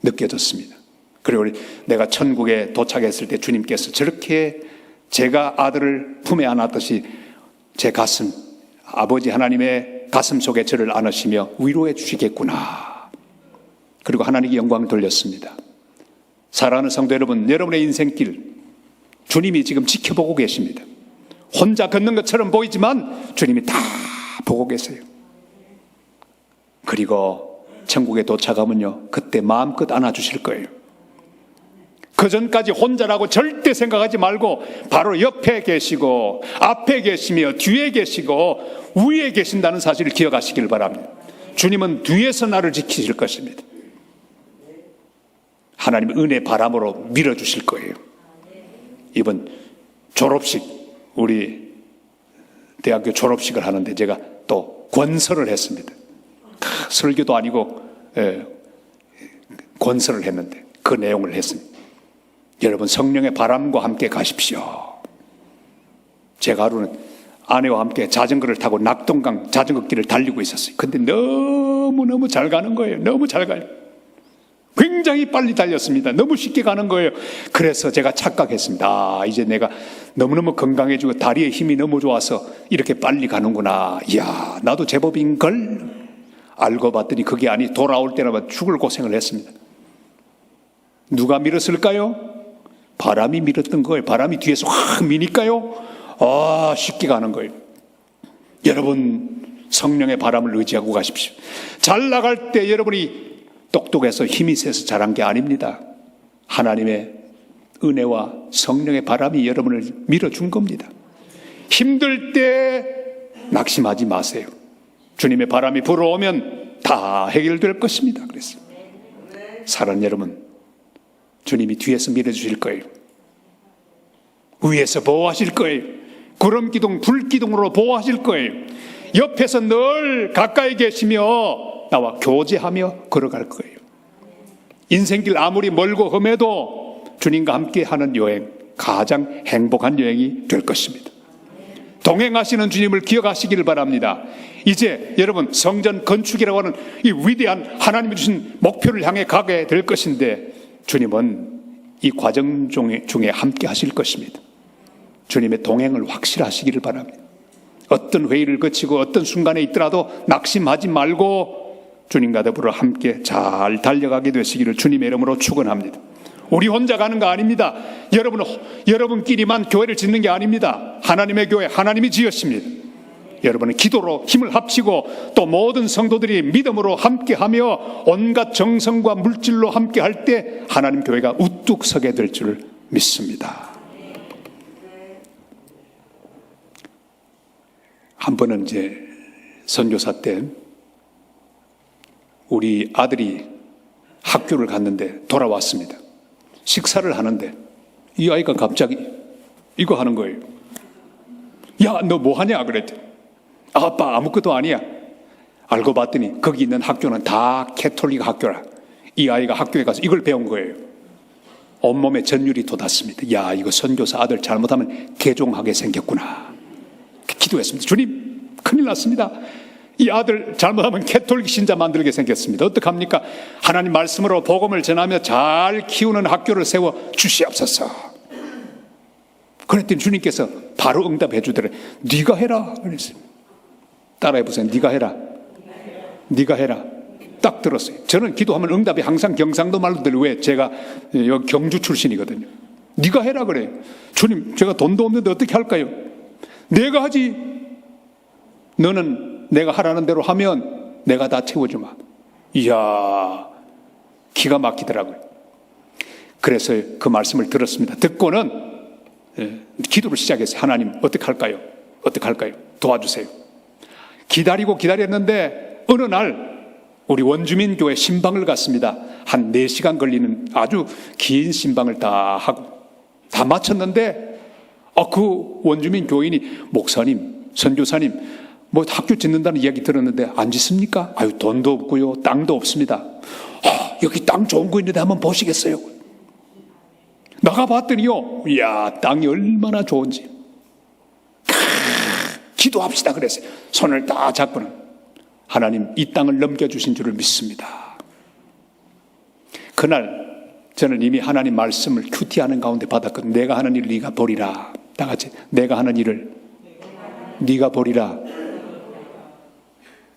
느껴졌습니다. 그리고 내가 천국에 도착했을 때 주님께서 저렇게 제가 아들을 품에 안았듯이 제 가슴, 아버지 하나님의 가슴 속에 저를 안으시며 위로해 주시겠구나. 그리고 하나님께 영광을 돌렸습니다. 사랑하는 성도 여러분, 여러분의 인생길 주님이 지금 지켜보고 계십니다. 혼자 걷는 것처럼 보이지만 주님이 다 보고 계세요. 그리고 천국에 도착하면요, 그때 마음껏 안아주실 거예요. 그 전까지 혼자라고 절대 생각하지 말고 바로 옆에 계시고 앞에 계시며 뒤에 계시고 위에 계신다는 사실을 기억하시길 바랍니다. 주님은 뒤에서 나를 지키실 것입니다. 하나님의 은혜 바람으로 밀어주실 거예요. 이번 졸업식, 우리 대학교 졸업식을 하는데 제가 또 권설을 했습니다. 설교도 아니고 권설을 했는데 그 내용을 했습니다. 여러분, 성령의 바람과 함께 가십시오. 제가 하루는 아내와 함께 자전거를 타고 낙동강 자전거길을 달리고 있었어요. 근데 너무너무 잘 가는 거예요. 너무 잘 가요. 굉장히 빨리 달렸습니다. 너무 쉽게 가는 거예요. 그래서 제가 착각했습니다. 아, 이제 내가 너무너무 건강해지고 다리에 힘이 너무 좋아서 이렇게 빨리 가는구나. 이야, 나도 제법인걸? 알고 봤더니 그게 아니, 돌아올 때나 죽을 고생을 했습니다. 누가 밀었을까요? 바람이 밀었던 거예요. 바람이 뒤에서 확 미니까요. 아, 쉽게 가는 거예요. 여러분, 성령의 바람을 의지하고 가십시오. 잘 나갈 때 여러분이 똑똑해서 힘이 세서 잘한 게 아닙니다. 하나님의 은혜와 성령의 바람이 여러분을 밀어준 겁니다. 힘들 때 낙심하지 마세요. 주님의 바람이 불어오면 다 해결될 것입니다. 그래서 사랑하는 여러분, 주님이 뒤에서 밀어주실 거예요. 위에서 보호하실 거예요. 구름기둥, 불기둥으로 보호하실 거예요. 옆에서 늘 가까이 계시며 나와 교제하며 걸어갈 거예요. 인생길 아무리 멀고 험해도 주님과 함께하는 여행, 가장 행복한 여행이 될 것입니다. 동행하시는 주님을 기억하시기를 바랍니다. 이제 여러분, 성전 건축이라고 하는 이 위대한 하나님이 주신 목표를 향해 가게 될 것인데 주님은 이 과정 중에 함께 하실 것입니다. 주님의 동행을 확실하시기를 바랍니다. 어떤 회의를 거치고 어떤 순간에 있더라도 낙심하지 말고 주님과 더불어 함께 잘 달려가게 되시기를 주님의 이름으로 축원합니다. 우리 혼자 가는 거 아닙니다. 여러분끼리만 교회를 짓는 게 아닙니다. 하나님의 교회, 하나님이 지으십니다. 여러분은 기도로 힘을 합치고 또 모든 성도들이 믿음으로 함께하며 온갖 정성과 물질로 함께할 때 하나님 교회가 우뚝 서게 될 줄 믿습니다. 한 번은 이제 선교사 때 우리 아들이 학교를 갔는데 돌아왔습니다. 식사를 하는데 이 아이가 갑자기 이거 하는 거예요. 야, 너 뭐 하냐? 그랬더니 아빠 아무것도 아니야. 알고 봤더니 거기 있는 학교는 다 캐톨릭 학교라. 이 아이가 학교에 가서 이걸 배운 거예요. 온몸에 전율이 돋았습니다. 야, 이거 선교사 아들 잘못하면 개종하게 생겼구나. 기도했습니다. 주님, 큰일 났습니다. 이 아들 잘못하면 캐톨릭 신자 만들게 생겼습니다. 어떡합니까? 하나님 말씀으로 복음을 전하며 잘 키우는 학교를 세워 주시옵소서. 그랬더니 주님께서 바로 응답해 주더래요. 네가 해라. 그랬어요. 따라해보세요. 네가 해라. 네가 해라. 딱 들었어요. 저는 기도하면 응답이 항상 경상도 말로 들려요. 왜? 제가 여기 경주 출신이거든요. 네가 해라 그래요. 주님, 제가 돈도 없는데 어떻게 할까요? 내가 하지. 너는 내가 하라는 대로 하면 내가 다 채워주마. 이야, 기가 막히더라고요. 그래서 그 말씀을 들었습니다. 듣고는 기도를 시작했어요. 하나님, 어떻게 할까요? 어떻게 할까요? 도와주세요. 기다리고 기다렸는데 어느 날 우리 원주민 교회 신방을 갔습니다. 한 4시간 걸리는 아주 긴 신방을 다 하고 다 마쳤는데 그 원주민 교인이 목사님, 선교사님, 뭐 학교 짓는다는 이야기 들었는데 안 짓습니까? 아유, 돈도 없고요, 땅도 없습니다. 여기 땅 좋은 거 있는데 한번 보시겠어요? 나가봤더니요, 이야, 땅이 얼마나 좋은지. 기도합시다 그랬어요. 손을 딱 잡고는 하나님 이 땅을 넘겨주신 줄을 믿습니다. 그날 저는 이미 하나님 말씀을 큐티하는 가운데 받았거든요. 내가 하는 일을 네가 보리라. 다 같이 내가 하는 일을 네가 보리라.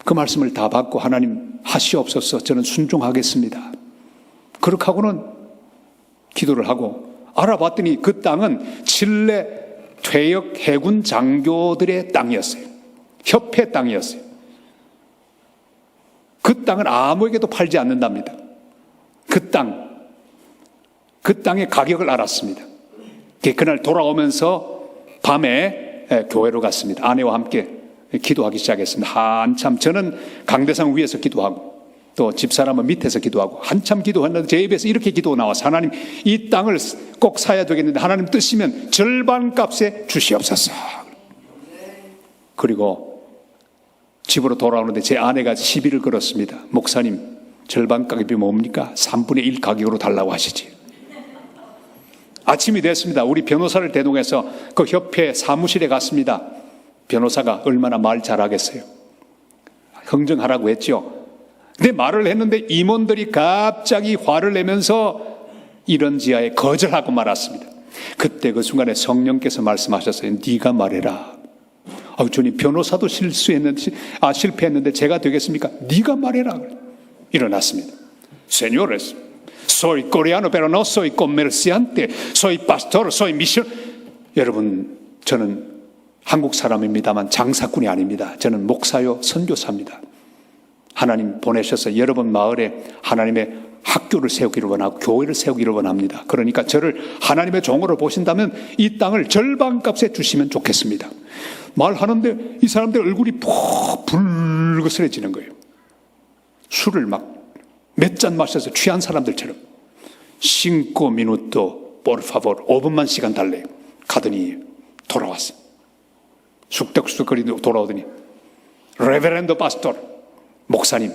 그 말씀을 다 받고 하나님 하시옵소서, 저는 순종하겠습니다. 그렇게 하고는 기도를 하고 알아봤더니 그 땅은 칠레 퇴역 해군 장교들의 땅이었어요. 협회 땅이었어요. 그 땅은 아무에게도 팔지 않는답니다. 그 땅의 가격을 알았습니다. 그날 돌아오면서 밤에 교회로 갔습니다. 아내와 함께 기도하기 시작했습니다. 한참 저는 강대상 위에서 기도하고 또 집사람은 밑에서 기도하고 한참 기도했는데 제 입에서 이렇게 기도가 나와서 하나님 이 땅을 꼭 사야 되겠는데 하나님 뜻이면 절반값에 주시옵소서. 그리고 집으로 돌아오는데 제 아내가 시비를 걸었습니다. 목사님, 절반값이 뭡니까? 3분의 1 가격으로 달라고 하시지. 아침이 됐습니다. 우리 변호사를 대동해서 그 협회 사무실에 갔습니다. 변호사가 얼마나 말 잘하겠어요. 흥정하라고 했죠. 근데 말을 했는데 임원들이 갑자기 화를 내면서 이런 지하에 거절하고 말았습니다. 그때 그 순간에 성령께서 말씀하셨어요. 네가 말해라. 주님, 변호사도 실패했는데 제가 되겠습니까? 네가 말해라. 일어났습니다. Señores, soy coreano, pero no soy comerciante. Soy pastor, soy mision. 여러분, 저는 한국 사람입니다만 장사꾼이 아닙니다. 저는 목사요, 선교사입니다. 하나님 보내셔서 여러분 마을에 하나님의 학교를 세우기를 원하고 교회를 세우기를 원합니다. 그러니까 저를 하나님의 종으로 보신다면 이 땅을 절반값에 주시면 좋겠습니다. 말하는데 이 사람들 얼굴이 푹 붉어스러지는 거예요. 술을 막 몇 잔 마셔서 취한 사람들처럼. 5 minuto, por favor. 5분만 시간 달래요. 가더니 돌아왔어요. 쑥덕쑥덕거리고 돌아오더니 레베렌도 파스토르, 목사님,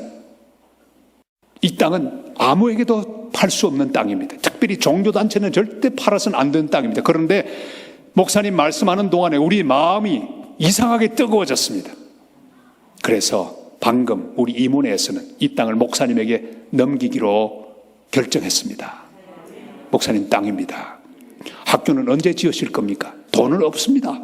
이 땅은 아무에게도 팔 수 없는 땅입니다. 특별히 종교단체는 절대 팔아서는 안 되는 땅입니다. 그런데 목사님 말씀하는 동안에 우리 마음이 이상하게 뜨거워졌습니다. 그래서 방금 우리 이문회에서는 이 땅을 목사님에게 넘기기로 결정했습니다. 목사님 땅입니다. 학교는 언제 지으실 겁니까? 돈은 없습니다.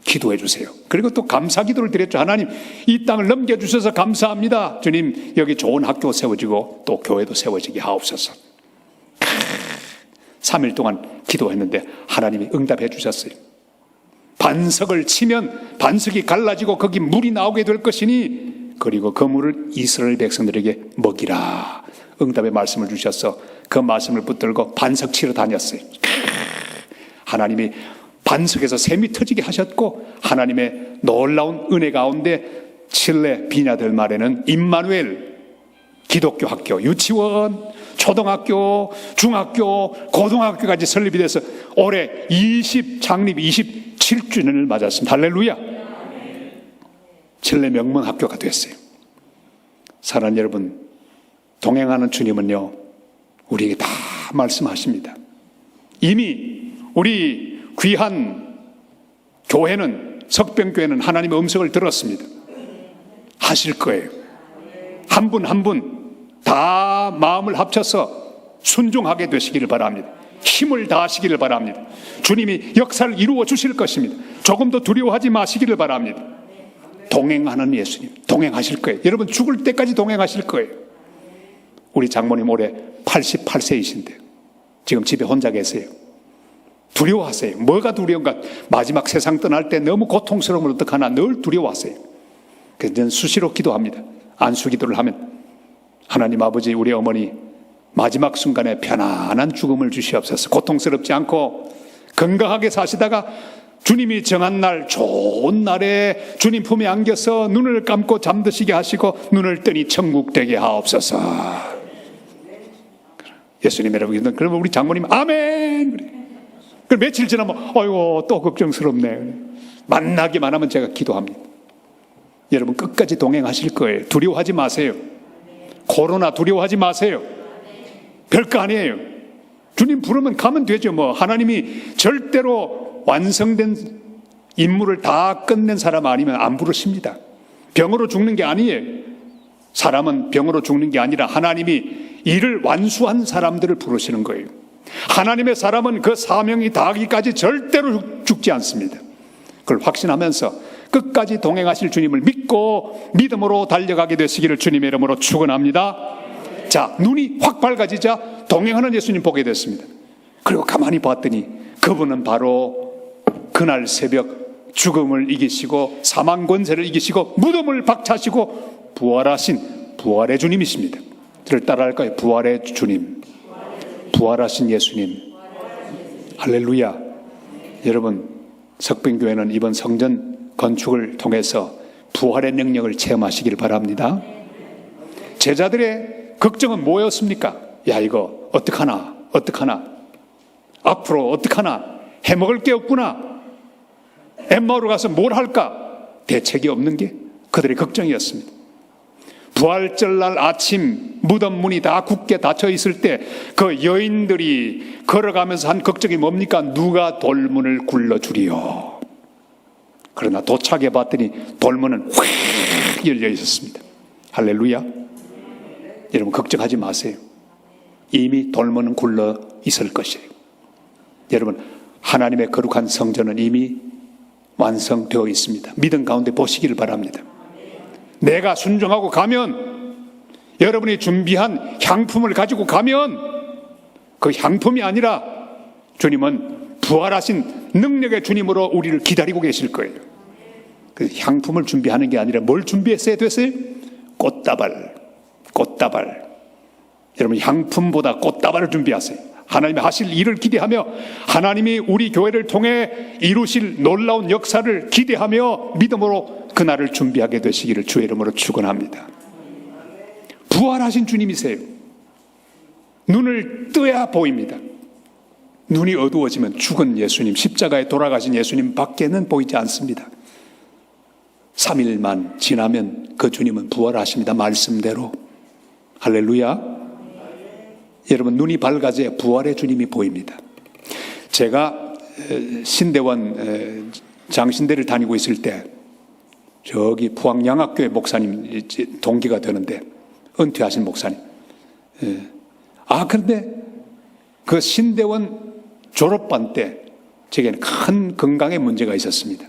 기도해 주세요. 그리고 또 감사 기도를 드렸죠. 하나님, 이 땅을 넘겨주셔서 감사합니다. 주님, 여기 좋은 학교 세워지고 또 교회도 세워지게 하옵소서. 3일 동안 기도했는데 하나님이 응답해 주셨어요. 반석을 치면 반석이 갈라지고 거기 물이 나오게 될 것이니 그리고 그 물을 이스라엘 백성들에게 먹이라. 응답의 말씀을 주셔서 그 말씀을 붙들고 반석 치러 다녔어요. 하나님이 반석에서 샘이 터지게 하셨고 하나님의 놀라운 은혜 가운데 칠레 비냐들 말에는 임마누엘 기독교 학교, 유치원, 초등학교, 중학교, 고등학교까지 설립이 돼서 올해 창립 27주년을 맞았습니다. 할렐루야. 칠레 명문 학교가 됐어요. 사랑하는 여러분, 동행하는 주님은요 우리에게 다 말씀하십니다. 이미 우리 귀한 교회는, 석병교회는 하나님의 음성을 들었습니다. 하실 거예요. 한 분 한 분 다 마음을 합쳐서 순종하게 되시기를 바랍니다. 힘을 다하시기를 바랍니다. 주님이 역사를 이루어 주실 것입니다. 조금도 두려워하지 마시기를 바랍니다. 동행하는 예수님, 동행하실 거예요. 여러분 죽을 때까지 동행하실 거예요. 우리 장모님 올해 88세이신데 지금 집에 혼자 계세요. 두려워하세요. 뭐가 두려운가? 마지막 세상 떠날 때 너무 고통스러움을 어떡하나 늘 두려워하세요. 그래서 저는 수시로 기도합니다. 안수기도를 하면 하나님 아버지, 우리 어머니 마지막 순간에 편안한 죽음을 주시옵소서. 고통스럽지 않고 건강하게 사시다가 주님이 정한 날, 좋은 날에 주님 품에 안겨서 눈을 감고 잠드시게 하시고 눈을 뜨니 천국 되게 하옵소서. 예수님 여러분, 그러면 우리 장모님 아멘. 그럼 며칠 지나면 아이고 또 걱정스럽네. 만나기만 하면 제가 기도합니다. 여러분 끝까지 동행하실 거예요. 두려워하지 마세요. 코로나 두려워하지 마세요. 별거 아니에요. 주님 부르면 가면 되죠. 하나님이 절대로 완성된 임무를 다 끝낸 사람 아니면 안 부르십니다. 병으로 죽는 게 아니에요. 사람은 병으로 죽는 게 아니라 하나님이 일을 완수한 사람들을 부르시는 거예요. 하나님의 사람은 그 사명이 다하기까지 절대로 죽지 않습니다. 그걸 확신하면서 끝까지 동행하실 주님을 믿고 믿음으로 달려가게 되시기를 주님의 이름으로 축원합니다. 자, 눈이 확 밝아지자 동행하는 예수님 보게 됐습니다. 그리고 가만히 봤더니 그분은 바로 그날 새벽 죽음을 이기시고 사망 권세를 이기시고 무덤을 박차시고 부활하신 부활의 주님이십니다. 저를 따라할까요? 부활의 주님, 부활하신 예수님. 할렐루야. 여러분, 석빈교회는 이번 성전 건축을 통해서 부활의 능력을 체험하시길 바랍니다. 제자들의 걱정은 뭐였습니까? 야, 이거 어떡하나 앞으로 어떡하나, 해먹을 게 없구나, 엠마오로 가서 뭘 할까, 대책이 없는 게 그들의 걱정이었습니다. 부활절날 아침 무덤 문이 다 굳게 닫혀 있을 때 그 여인들이 걸어가면서 한 걱정이 뭡니까? 누가 돌문을 굴러주리요. 그러나 도착해 봤더니 돌문은 확 열려 있었습니다. 할렐루야. 여러분 걱정하지 마세요. 이미 돌문은 굴러 있을 것이에요. 여러분, 하나님의 거룩한 성전은 이미 완성되어 있습니다. 믿음 가운데 보시기를 바랍니다. 내가 순종하고 가면, 여러분이 준비한 향품을 가지고 가면 그 향품이 아니라 주님은 부활하신 능력의 주님으로 우리를 기다리고 계실 거예요. 그 향품을 준비하는 게 아니라 뭘 준비했어야 됐어요? 꽃다발. 여러분, 향품보다 꽃다발을 준비하세요. 하나님이 하실 일을 기대하며 하나님이 우리 교회를 통해 이루실 놀라운 역사를 기대하며 믿음으로 그날을 준비하게 되시기를 주의 이름으로 축원합니다. 부활하신 주님이세요. 눈을 떠야 보입니다. 눈이 어두워지면 죽은 예수님, 십자가에 돌아가신 예수님 밖에는 보이지 않습니다. 3일만 지나면 그 주님은 부활하십니다. 말씀대로. 할렐루야. 여러분, 눈이 밝아져야 부활의 주님이 보입니다. 제가 신대원 장신대를 다니고 있을 때 저기 포항양학교회 목사님 동기가 되는데, 은퇴하신 목사님. 그런데 그 신대원 졸업반 때 제게는 큰 건강에 문제가 있었습니다.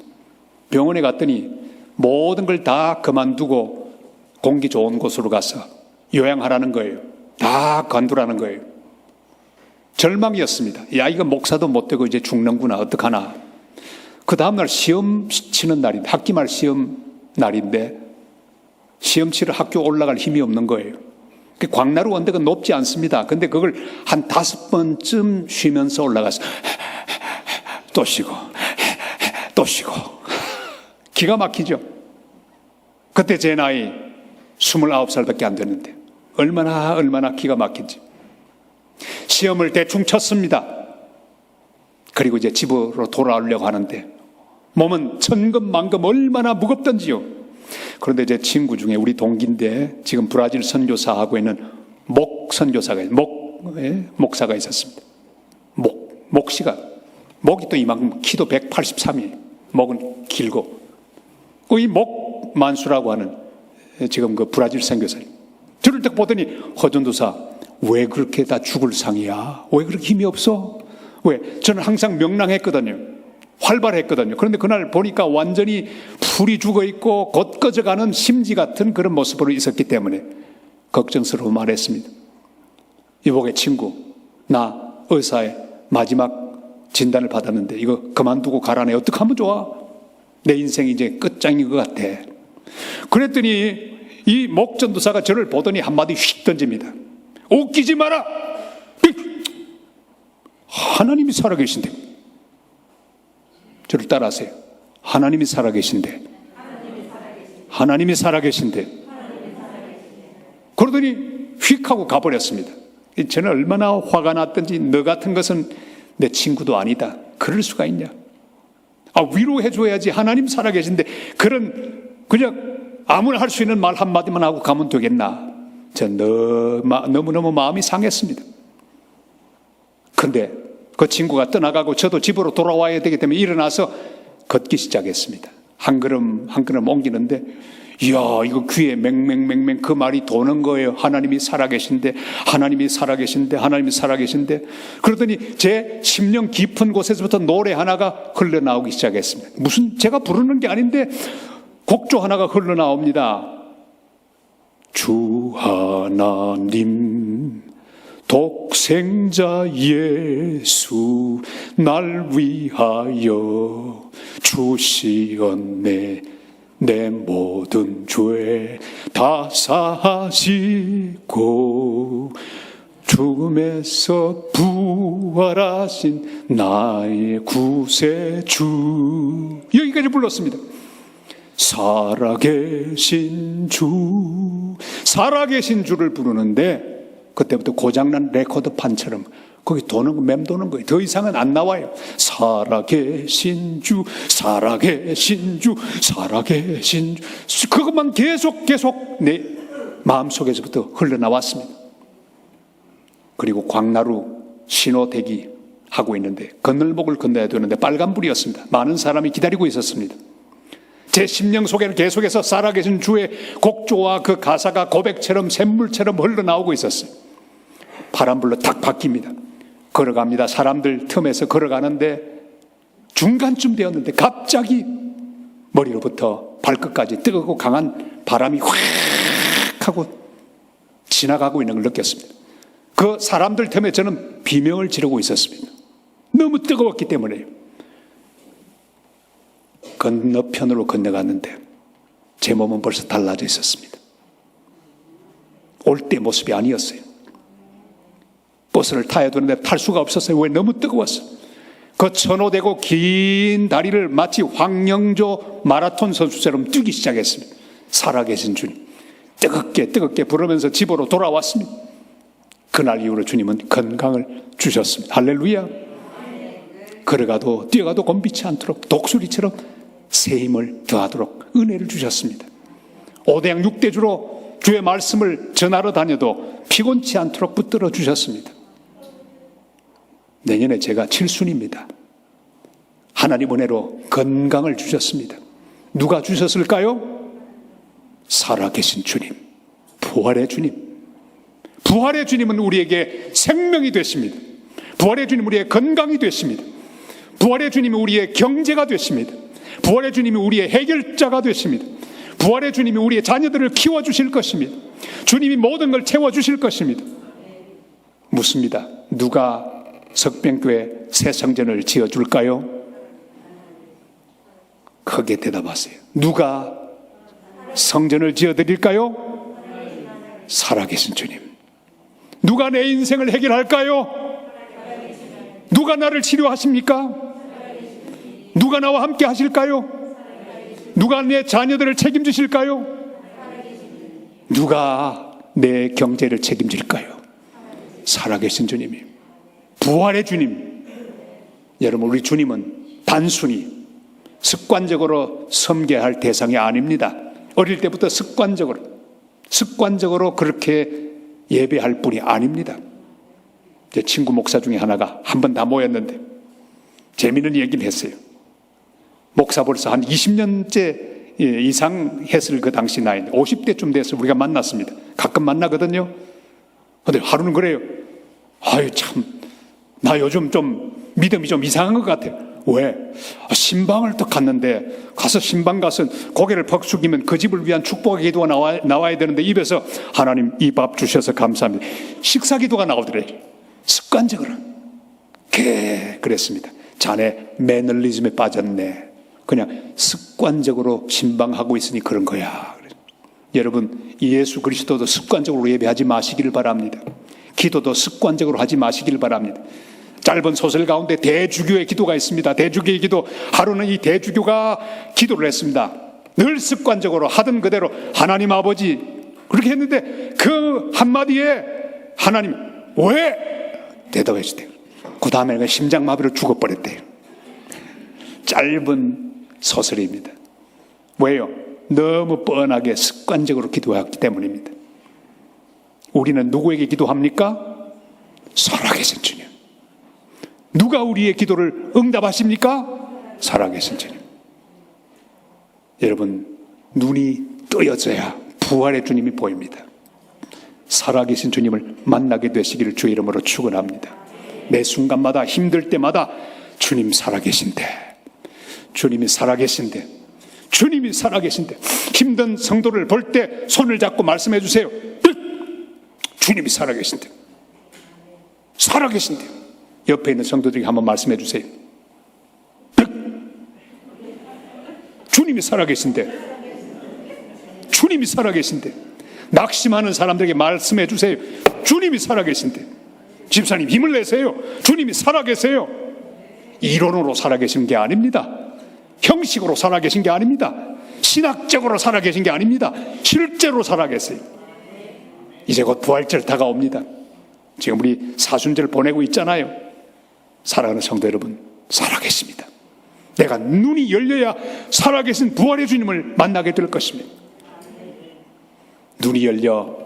병원에 갔더니 모든 걸 다 그만두고 공기 좋은 곳으로 가서 요양하라는 거예요. 다 관두라는 거예요. 절망이었습니다. 야, 이거 목사도 못 되고 이제 죽는구나, 어떡하나. 그 다음날 시험 치는 날인데, 학기말 시험 날인데 시험 치러 학교 올라갈 힘이 없는 거예요. 광나루 언덕은 높지 않습니다. 근데 그걸 한 5번쯤 쉬면서 올라가서 또 쉬고 또 쉬고. 기가 막히죠. 그때 제 나이 29살밖에 안 됐는데 얼마나 기가 막힌지. 시험을 대충 쳤습니다. 그리고 이제 집으로 돌아오려고 하는데 몸은 천금만금 얼마나 무겁던지요. 그런데 제 친구 중에 우리 동기인데 지금 브라질 선교사 하고 있는 목사가 있었습니다. 목씨가, 목이 또 이만큼, 키도 183이에요. 목은 길고. 이 목만수라고 하는 지금 그 브라질 선교사님. 저를 딱 보더니, 허전도사, 왜 그렇게 다 죽을 상이야? 왜 그렇게 힘이 없어? 왜? 저는 항상 명랑했거든요. 활발했거든요. 그런데 그날 보니까 완전히 풀이 죽어있고 곧 꺼져가는 심지 같은 그런 모습으로 있었기 때문에 걱정스러워 말했습니다. 이복의 친구, 나 의사의 마지막 진단을 받았는데 이거 그만두고 가라네. 어떻게 하면 좋아? 내 인생이 이제 끝장인 것 같아. 그랬더니 이 목전도사가 저를 보더니 한마디 휙 던집니다. 웃기지 마라! 하나님이 살아계신데. 저를 따라하세요. 하나님이 살아계신데. 하나님이 살아계신데. 그러더니 휙 하고 가버렸습니다. 저는 얼마나 화가 났던지, 너 같은 것은 내 친구도 아니다. 그럴 수가 있냐. 위로해줘야지. 하나님 살아계신데. 그냥 아무나 할 수 있는 말 한마디만 하고 가면 되겠나? 전 너무너무 마음이 상했습니다. 근데 그 친구가 떠나가고 저도 집으로 돌아와야 되기 때문에 일어나서 걷기 시작했습니다. 한 걸음 한 걸음 옮기는데 이야, 이거 귀에 맹맹맹맹 그 말이 도는 거예요. 하나님이 살아계신데, 하나님이 살아계신데, 하나님이 살아계신데. 그러더니 제 심령 깊은 곳에서부터 노래 하나가 흘러나오기 시작했습니다. 무슨 제가 부르는 게 아닌데 곡조 하나가 흘러나옵니다. 주 하나님 독생자 예수 날 위하여 주시었네. 내 모든 죄 다 사하시고 죽음에서 부활하신 나의 구세주. 여기까지 불렀습니다. 살아계신 주, 살아계신 주를 부르는데 그때부터 고장난 레코드판처럼 거기 도는 거, 맴도는 거예요. 더 이상은 안 나와요. 살아계신 주, 살아계신 주, 살아계신 주. 그것만 계속 내 마음속에서부터 흘러나왔습니다. 그리고 광나루 신호대기 하고 있는데 건널목을 건너야 되는데 빨간불이었습니다. 많은 사람이 기다리고 있었습니다. 제 심령 속에는 계속해서 살아계신 주의 곡조와 그 가사가 고백처럼 샘물처럼 흘러나오고 있었어요. 파란불로 탁 바뀝니다. 걸어갑니다. 사람들 틈에서 걸어가는데 중간쯤 되었는데 갑자기 머리로부터 발끝까지 뜨겁고 강한 바람이 확 하고 지나가고 있는 걸 느꼈습니다. 그 사람들 틈에 저는 비명을 지르고 있었습니다. 너무 뜨거웠기 때문에요. 건너편으로 건너갔는데 제 몸은 벌써 달라져 있었습니다. 올 때 모습이 아니었어요. 버스를 타야 되는데 탈 수가 없었어요. 왜? 너무 뜨거웠어요. 그 천호되고 긴 다리를 마치 황영조 마라톤 선수처럼 뛰기 시작했습니다. 살아계신 주님, 뜨겁게 부르면서 집으로 돌아왔습니다. 그날 이후로 주님은 건강을 주셨습니다. 할렐루야. 걸어가도 뛰어가도 곤비치 않도록 독수리처럼 새 힘을 더하도록 은혜를 주셨습니다. 5대양 6대주로 주의 말씀을 전하러 다녀도 피곤치 않도록 붙들어 주셨습니다. 내년에 제가 7순입니다. 하나님 은혜로 건강을 주셨습니다. 누가 주셨을까요? 살아계신 주님, 부활의 주님. 부활의 주님은 우리에게 생명이 되십니다. 부활의 주님은 우리의 건강이 되십니다. 부활의 주님은 우리의 경제가 되십니다. 부활의 주님이 우리의 해결자가 되십니다. 부활의 주님이 우리의 자녀들을 키워주실 것입니다. 주님이 모든 걸 채워주실 것입니다. 묻습니다. 누가 석병교회 새 성전을 지어줄까요? 크게 대답하세요. 누가 성전을 지어드릴까요? 살아계신 주님. 누가 내 인생을 해결할까요? 누가 나를 치료하십니까? 누가 나와 함께 하실까요? 누가 내 자녀들을 책임지실까요? 누가 내 경제를 책임질까요? 살아계신 주님이, 부활의 주님. 여러분, 우리 주님은 단순히 습관적으로 섬겨야 할 대상이 아닙니다. 어릴 때부터 습관적으로 그렇게 예배할 분이 아닙니다. 제 친구 목사 중에 하나가 한 번 다 모였는데 재미있는 얘기를 했어요. 목사 벌써 한 20년째 이상 했을 그 당시 나이 50대쯤 돼서 우리가 만났습니다. 가끔 만나거든요. 근데 하루는 그래요. 아유 참, 나 요즘 좀 믿음이 좀 이상한 것 같아요. 왜? 신방을 또 갔는데 가서 신방 가서 고개를 퍽 숙이면 그 집을 위한 축복의 기도가 나와야 되는데 입에서 하나님 이 밥 주셔서 감사합니다. 식사 기도가 나오더래요. 습관적으로. 그랬습니다. 자네 매너리즘에 빠졌네. 그냥 습관적으로 신방하고 있으니 그런 거야. 여러분, 예수 그리스도도 습관적으로 예배하지 마시기를 바랍니다. 기도도 습관적으로 하지 마시기를 바랍니다. 짧은 소설 가운데 대주교의 기도가 있습니다. 대주교의 기도, 하루는 이 대주교가 기도를 했습니다. 늘 습관적으로 하던 그대로 하나님 아버지 그렇게 했는데 그 한마디에 하나님 왜? 대답했을 때 그 다음에 심장마비로 죽어버렸대요. 짧은 소설입니다. 왜요? 너무 뻔하게 습관적으로 기도하기 때문입니다. 우리는 누구에게 기도합니까? 살아계신 주님. 누가 우리의 기도를 응답하십니까? 살아계신 주님. 여러분, 눈이 뜨여져야 부활의 주님이 보입니다. 살아계신 주님을 만나게 되시기를 주의 이름으로 축원합니다. 매 순간마다 힘들 때마다 주님 살아계신데, 주님이 살아계신데, 주님이 살아계신데, 힘든 성도를 볼 때 손을 잡고 말씀해 주세요. 주님이 살아계신데, 살아계신데. 옆에 있는 성도들에게 한번 말씀해 주세요. 주님이 살아계신데, 주님이 살아계신데. 낙심하는 사람들에게 말씀해 주세요. 주님이 살아계신데. 집사님 힘을 내세요. 주님이 살아계세요. 이론으로 살아계신 게 아닙니다. 형식으로 살아계신 게 아닙니다. 신학적으로 살아계신 게 아닙니다. 실제로 살아계세요. 이제 곧 부활절 다가옵니다. 지금 우리 사순절 보내고 있잖아요. 사랑하는 성도 여러분, 살아계십니다. 내가 눈이 열려야 살아계신 부활의 주님을 만나게 될 것입니다. 눈이 열려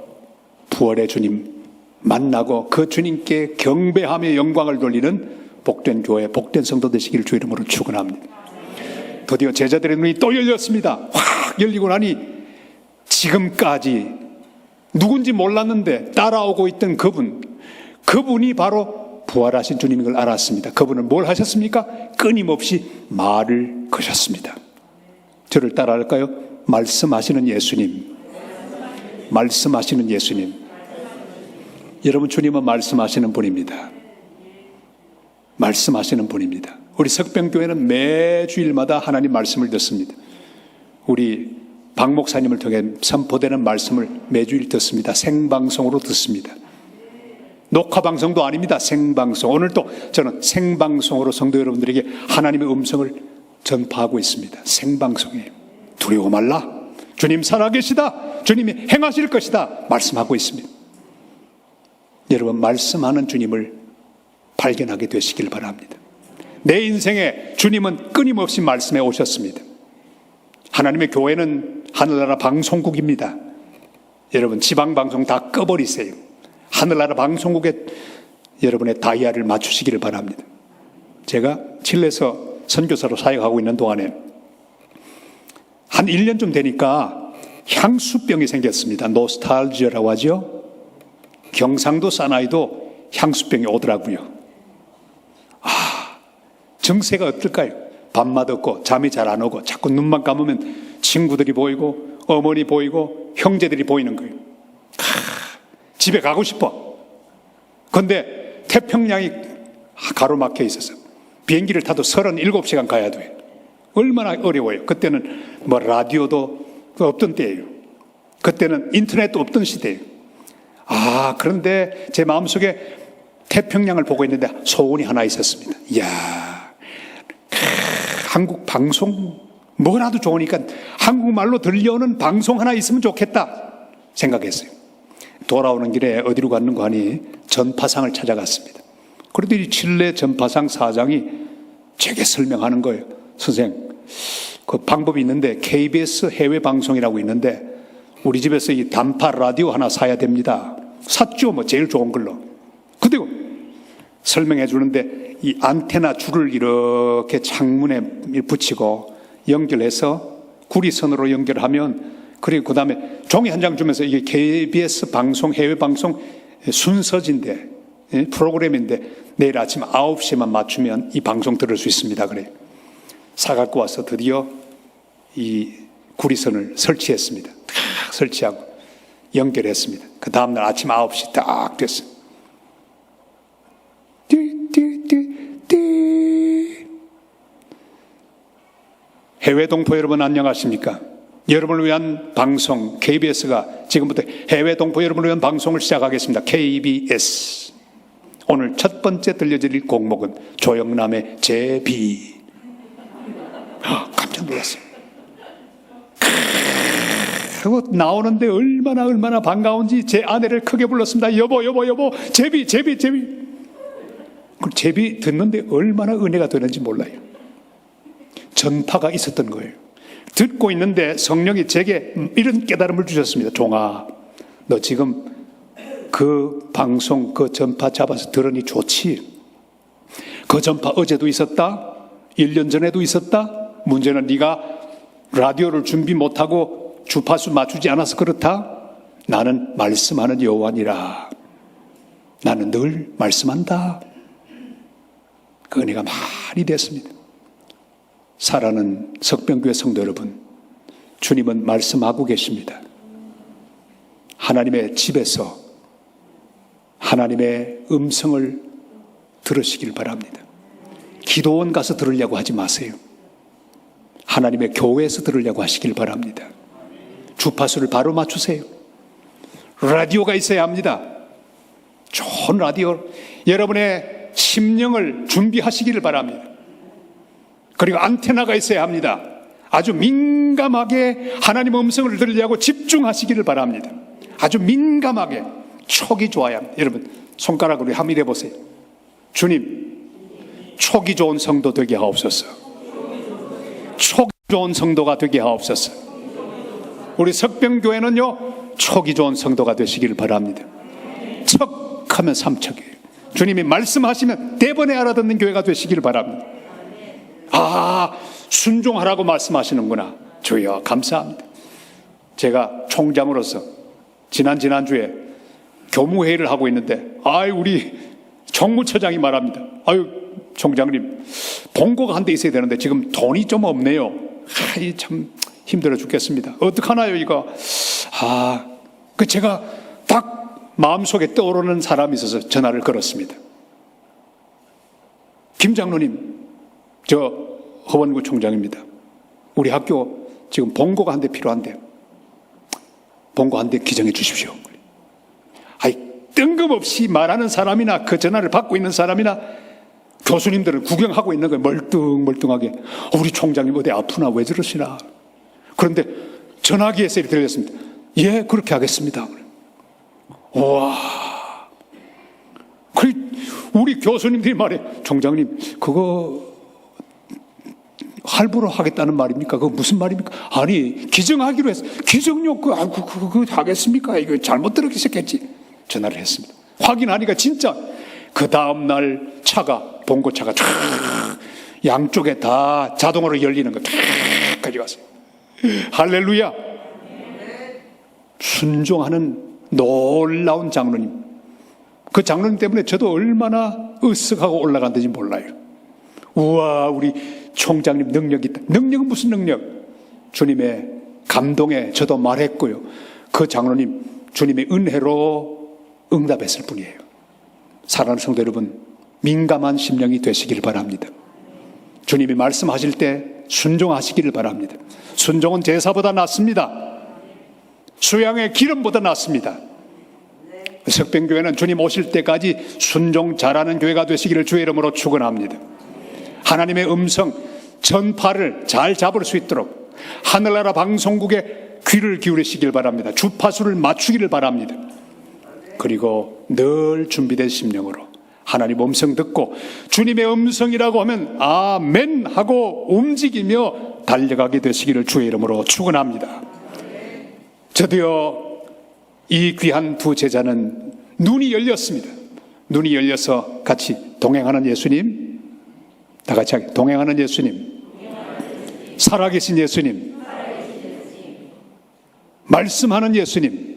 부활의 주님 만나고 그 주님께 경배하며 영광을 돌리는 복된 교회, 복된 성도 되시기를 주 이름으로 축원합니다. 드디어 제자들의 눈이 또 열렸습니다. 확 열리고 나니 지금까지 누군지 몰랐는데 따라오고 있던 그분이 바로 부활하신 주님인 걸 알았습니다. 그분은 뭘 하셨습니까? 끊임없이 말을 거셨습니다. 저를 따라할까요? 말씀하시는 예수님. 말씀하시는 예수님. 여러분, 주님은 말씀하시는 분입니다. 말씀하시는 분입니다. 우리 석병교회는 매주일마다 하나님 말씀을 듣습니다. 우리 박 목사님을 통해 선포되는 말씀을 매주일 듣습니다. 생방송으로 듣습니다. 녹화방송도 아닙니다. 생방송. 오늘도 저는 생방송으로 성도 여러분들에게 하나님의 음성을 전파하고 있습니다. 생방송이에요. 두려워 말라. 주님 살아계시다. 주님이 행하실 것이다. 말씀하고 있습니다. 여러분, 말씀하는 주님을 발견하게 되시길 바랍니다. 내 인생에 주님은 끊임없이 말씀해 오셨습니다. 하나님의 교회는 하늘나라 방송국입니다. 여러분, 지방방송 다 꺼버리세요. 하늘나라 방송국에 여러분의 다이아를 맞추시기를 바랍니다. 제가 칠레에서 선교사로 사역하고 있는 동안에 한 1년쯤 되니까 향수병이 생겼습니다. 노스탈지아라고 하죠. 경상도 사나이도 향수병이 오더라고요. 증세가 어떨까요? 밤마다 없고 잠이 잘 안 오고 자꾸 눈만 감으면 친구들이 보이고 어머니 보이고 형제들이 보이는 거예요. 집에 가고 싶어. 그런데 태평양이 가로막혀 있어서 비행기를 타도 37시간 가야 돼요. 얼마나 어려워요. 그때는 뭐 라디오도 없던 때예요. 그때는 인터넷도 없던 시대예요. 그런데 제 마음속에 태평양을 보고 있는데 소원이 하나 있었습니다. 이야, 한국 방송 뭐라도 좋으니까 한국말로 들려오는 방송 하나 있으면 좋겠다 생각했어요. 돌아오는 길에 어디로 갔는가 하니 전파상을 찾아갔습니다. 그런데 이 칠레 전파상 사장이 제게 설명하는 거예요. 선생님, 그 방법이 있는데 KBS 해외 방송이라고 있는데 우리 집에서 이 단파 라디오 하나 사야 됩니다. 샀죠, 뭐 제일 좋은 걸로. 근데 설명해 주는데 이 안테나 줄을 이렇게 창문에 붙이고 연결해서 구리선으로 연결하면, 그리고 그 다음에 종이 한 장 주면서 이게 KBS 방송, 해외 방송 순서진데, 프로그램인데 내일 아침 9시만 맞추면 이 방송 들을 수 있습니다. 그래요. 사갖고 와서 드디어 이 구리선을 설치했습니다. 딱 설치하고 연결했습니다. 그 다음날 아침 9시 딱 됐어요. 해외 동포 여러분 안녕하십니까? 여러분을 위한 방송 KBS가 지금부터 해외 동포 여러분을 위한 방송을 시작하겠습니다. KBS. 오늘 첫 번째 들려드릴 곡목은 조영남의 제비. 깜짝 놀랐어요. 그거 나오는데 얼마나 반가운지 제 아내를 크게 불렀습니다. 여보 제비. 그 제비 듣는데 얼마나 은혜가 되는지 몰라요. 전파가 있었던 거예요. 듣고 있는데 성령이 제게 이런 깨달음을 주셨습니다. 종아, 너 지금 그 방송, 그 전파 잡아서 들으니 좋지? 그 전파 어제도 있었다? 1년 전에도 있었다? 문제는 네가 라디오를 준비 못하고 주파수 맞추지 않아서 그렇다? 나는 말씀하는 여호와니라. 나는 늘 말씀한다. 그 은혜가 많이 됐습니다. 사랑하는 석병교회 성도 여러분, 주님은 말씀하고 계십니다. 하나님의 집에서 하나님의 음성을 들으시길 바랍니다. 기도원 가서 들으려고 하지 마세요. 하나님의 교회에서 들으려고 하시길 바랍니다. 주파수를 바로 맞추세요. 라디오가 있어야 합니다. 좋은 라디오, 여러분의 심령을 준비하시기를 바랍니다. 그리고 안테나가 있어야 합니다. 아주 민감하게 하나님의 음성을 들으려고 집중하시기를 바랍니다. 아주 민감하게. 촉이 좋아야 합니다. 여러분 손가락으로 한번 해보세요. 주님, 촉이 좋은 성도 되게 하옵소서. 촉이 좋은 성도가 되게 하옵소서. 우리 석병교회는요, 촉이 좋은 성도가 되시기를 바랍니다. 척하면 삼척이에요. 주님이 말씀하시면 대번에 알아듣는 교회가 되시기를 바랍니다. 아, 순종하라고 말씀하시는구나. 주여 감사합니다. 제가 총장으로서 지난주에 교무회의를 하고 있는데, 우리 정무처장이 말합니다. 총장님, 본고가 한 대 있어야 되는데 지금 돈이 좀 없네요. 참 힘들어 죽겠습니다. 어떡하나요 이거? 제가 딱 마음속에 떠오르는 사람이 있어서 전화를 걸었습니다. 김 장로님, 저 허원구 총장입니다. 우리 학교 지금 본고가 한 대 필요한데요. 본고 한 대 기정해 주십시오. 뜬금없이 말하는 사람이나 그 전화를 받고 있는 사람이나 교수님들을 구경하고 있는 거예요. 멀뚱멀뚱하게. 우리 총장님 어디 아프나 왜 저러시나. 그런데 전화기에서 이렇게 들렸습니다. 예, 그렇게 하겠습니다. 와, 우리 교수님들이 말해, 총장님 그거 할부로 하겠다는 말입니까? 그거 무슨 말입니까? 아니, 기증하기로 했어. 기증료 그거 하겠습니까? 이거 잘못 들으셨겠지. 전화를 했습니다. 확인하니까 진짜 그 다음날 차가, 봉고차가 쫙 양쪽에 다 자동으로 열리는 거 쫙 가져갔어요. 할렐루야. 순종하는 놀라운 장로님. 그 장로님 때문에 저도 얼마나 으쓱하고 올라간는지 몰라요. 우와, 우리 총장님 능력이 있다. 능력은 무슨 능력? 주님의 감동에 저도 말했고요. 그 장로님 주님의 은혜로 응답했을 뿐이에요. 사랑하는 성도 여러분, 민감한 심령이 되시기를 바랍니다. 주님이 말씀하실 때 순종하시기를 바랍니다. 순종은 제사보다 낫습니다. 수양의 기름보다 낫습니다. 석병교회는 주님 오실 때까지 순종 잘하는 교회가 되시기를 주의 이름으로 축원합니다. 하나님의 음성 전파를 잘 잡을 수 있도록 하늘나라 방송국에 귀를 기울이시길 바랍니다. 주파수를 맞추기를 바랍니다. 그리고 늘 준비된 심령으로 하나님 음성 듣고 주님의 음성이라고 하면 아멘 하고 움직이며 달려가게 되시기를 주의 이름으로 축원합니다. 드디어 이 귀한 두 제자는 눈이 열렸습니다. 눈이 열려서 같이 동행하는 예수님, 다 같이 동행하는 예수님, 살아계신 예수님, 말씀하는 예수님,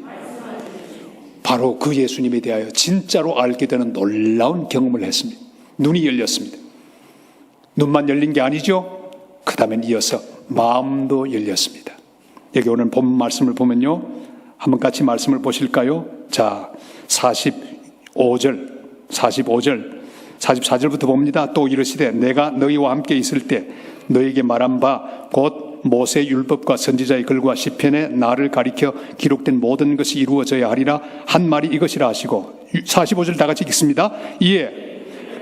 바로 그 예수님에 대하여 진짜로 알게 되는 놀라운 경험을 했습니다. 눈이 열렸습니다. 눈만 열린 게 아니죠. 그 다음엔 이어서 마음도 열렸습니다. 여기 오늘 본 말씀을 보면요, 한번 같이 말씀을 보실까요? 자, 45절 44절부터 봅니다. 또 이르시되 내가 너희와 함께 있을 때 너희에게 말한 바 곧 모세 율법과 선지자의 글과 시편에 나를 가리켜 기록된 모든 것이 이루어져야 하리라 한 말이 이것이라 하시고, 45절 다 같이 읽습니다. 이에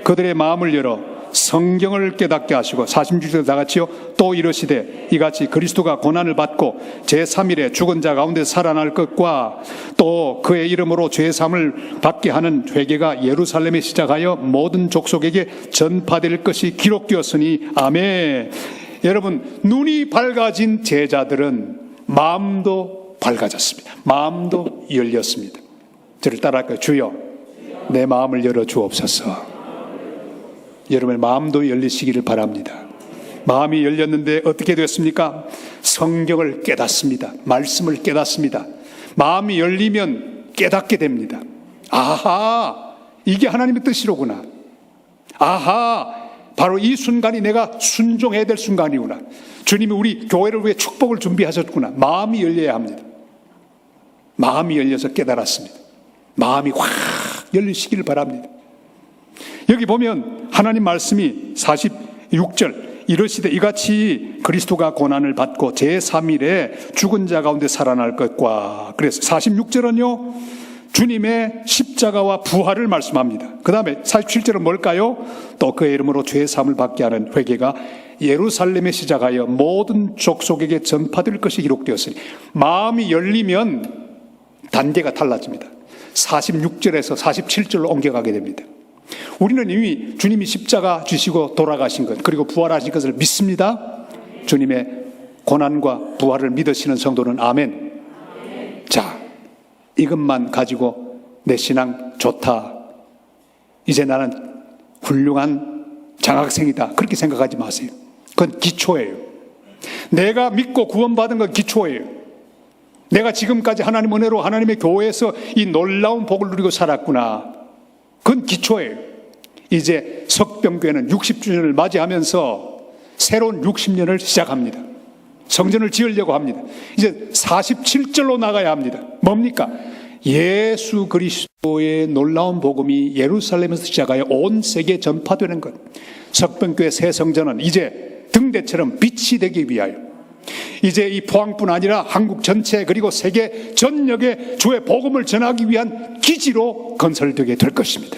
그들의 마음을 열어 성경을 깨닫게 하시고, 46절 다 같이요. 또 이르시되 이같이 그리스도가 고난을 받고 제3일에 죽은 자 가운데 살아날 것과 또 그의 이름으로 죄사함을 받게 하는 회개가 예루살렘에 시작하여 모든 족속에게 전파될 것이 기록되었으니 아멘. 여러분, 눈이 밝아진 제자들은 마음도 밝아졌습니다. 마음도 열렸습니다. 저를 따라할까요? 주여, 내 마음을 열어 주옵소서. 여러분의 마음도 열리시기를 바랍니다. 마음이 열렸는데 어떻게 되었습니까? 성경을 깨닫습니다. 말씀을 깨닫습니다. 마음이 열리면 깨닫게 됩니다. 아하, 이게 하나님의 뜻이로구나. 아하, 바로 이 순간이 내가 순종해야 될 순간이구나. 주님이 우리 교회를 위해 축복을 준비하셨구나. 마음이 열려야 합니다. 마음이 열려서 깨달았습니다. 마음이 확 열리시기를 바랍니다. 여기 보면 하나님 말씀이 46절 이르시되 이같이 그리스도가 고난을 받고 제3일에 죽은 자 가운데 살아날 것과, 그래서 46절은요 주님의 십자가와 부활을 말씀합니다. 그 다음에 47절은 뭘까요? 또 그의 이름으로 죄 사함을 받게 하는 회개가 예루살렘에 시작하여 모든 족속에게 전파될 것이 기록되었으니, 마음이 열리면 단계가 달라집니다. 46절에서 47절로 옮겨가게 됩니다. 우리는 이미 주님이 십자가 지시고 돌아가신 것, 그리고 부활하신 것을 믿습니다. 주님의 고난과 부활을 믿으시는 성도는 아멘. 자, 이것만 가지고 내 신앙 좋다, 이제 나는 훌륭한 장학생이다, 그렇게 생각하지 마세요. 그건 기초예요. 내가 믿고 구원받은 건 기초예요. 내가 지금까지 하나님 은혜로 하나님의 교회에서 이 놀라운 복을 누리고 살았구나, 그건 기초예요. 이제 석병교회는 60주년을 맞이하면서 새로운 60년을 시작합니다. 성전을 지으려고 합니다. 이제 47절로 나가야 합니다. 뭡니까? 예수 그리스도의 놀라운 복음이 예루살렘에서 시작하여 온 세계에 전파되는 것. 석병교회 새 성전은 이제 등대처럼 빛이 되기 위하여, 이제 이 포항뿐 아니라 한국 전체 그리고 세계 전역에 주의 복음을 전하기 위한 기지로 건설되게 될 것입니다.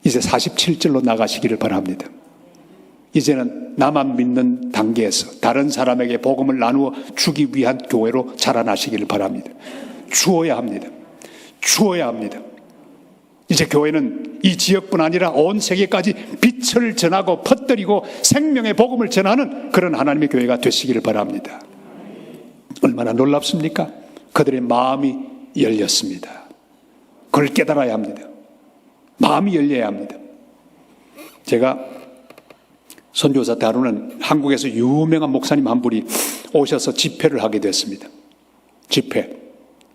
이제 47절로 나가시기를 바랍니다. 이제는 나만 믿는 단계에서 다른 사람에게 복음을 나누어 주기 위한 교회로 자라나시기를 바랍니다. 주어야 합니다. 주어야 합니다. 이제 교회는 이 지역뿐 아니라 온 세계까지 빛을 전하고 퍼뜨리고 생명의 복음을 전하는 그런 하나님의 교회가 되시기를 바랍니다. 얼마나 놀랍습니까? 그들의 마음이 열렸습니다. 그걸 깨달아야 합니다. 마음이 열려야 합니다. 제가 선교사 다루는 한국에서 유명한 목사님 한 분이 오셔서 집회를 하게 됐습니다. 집회,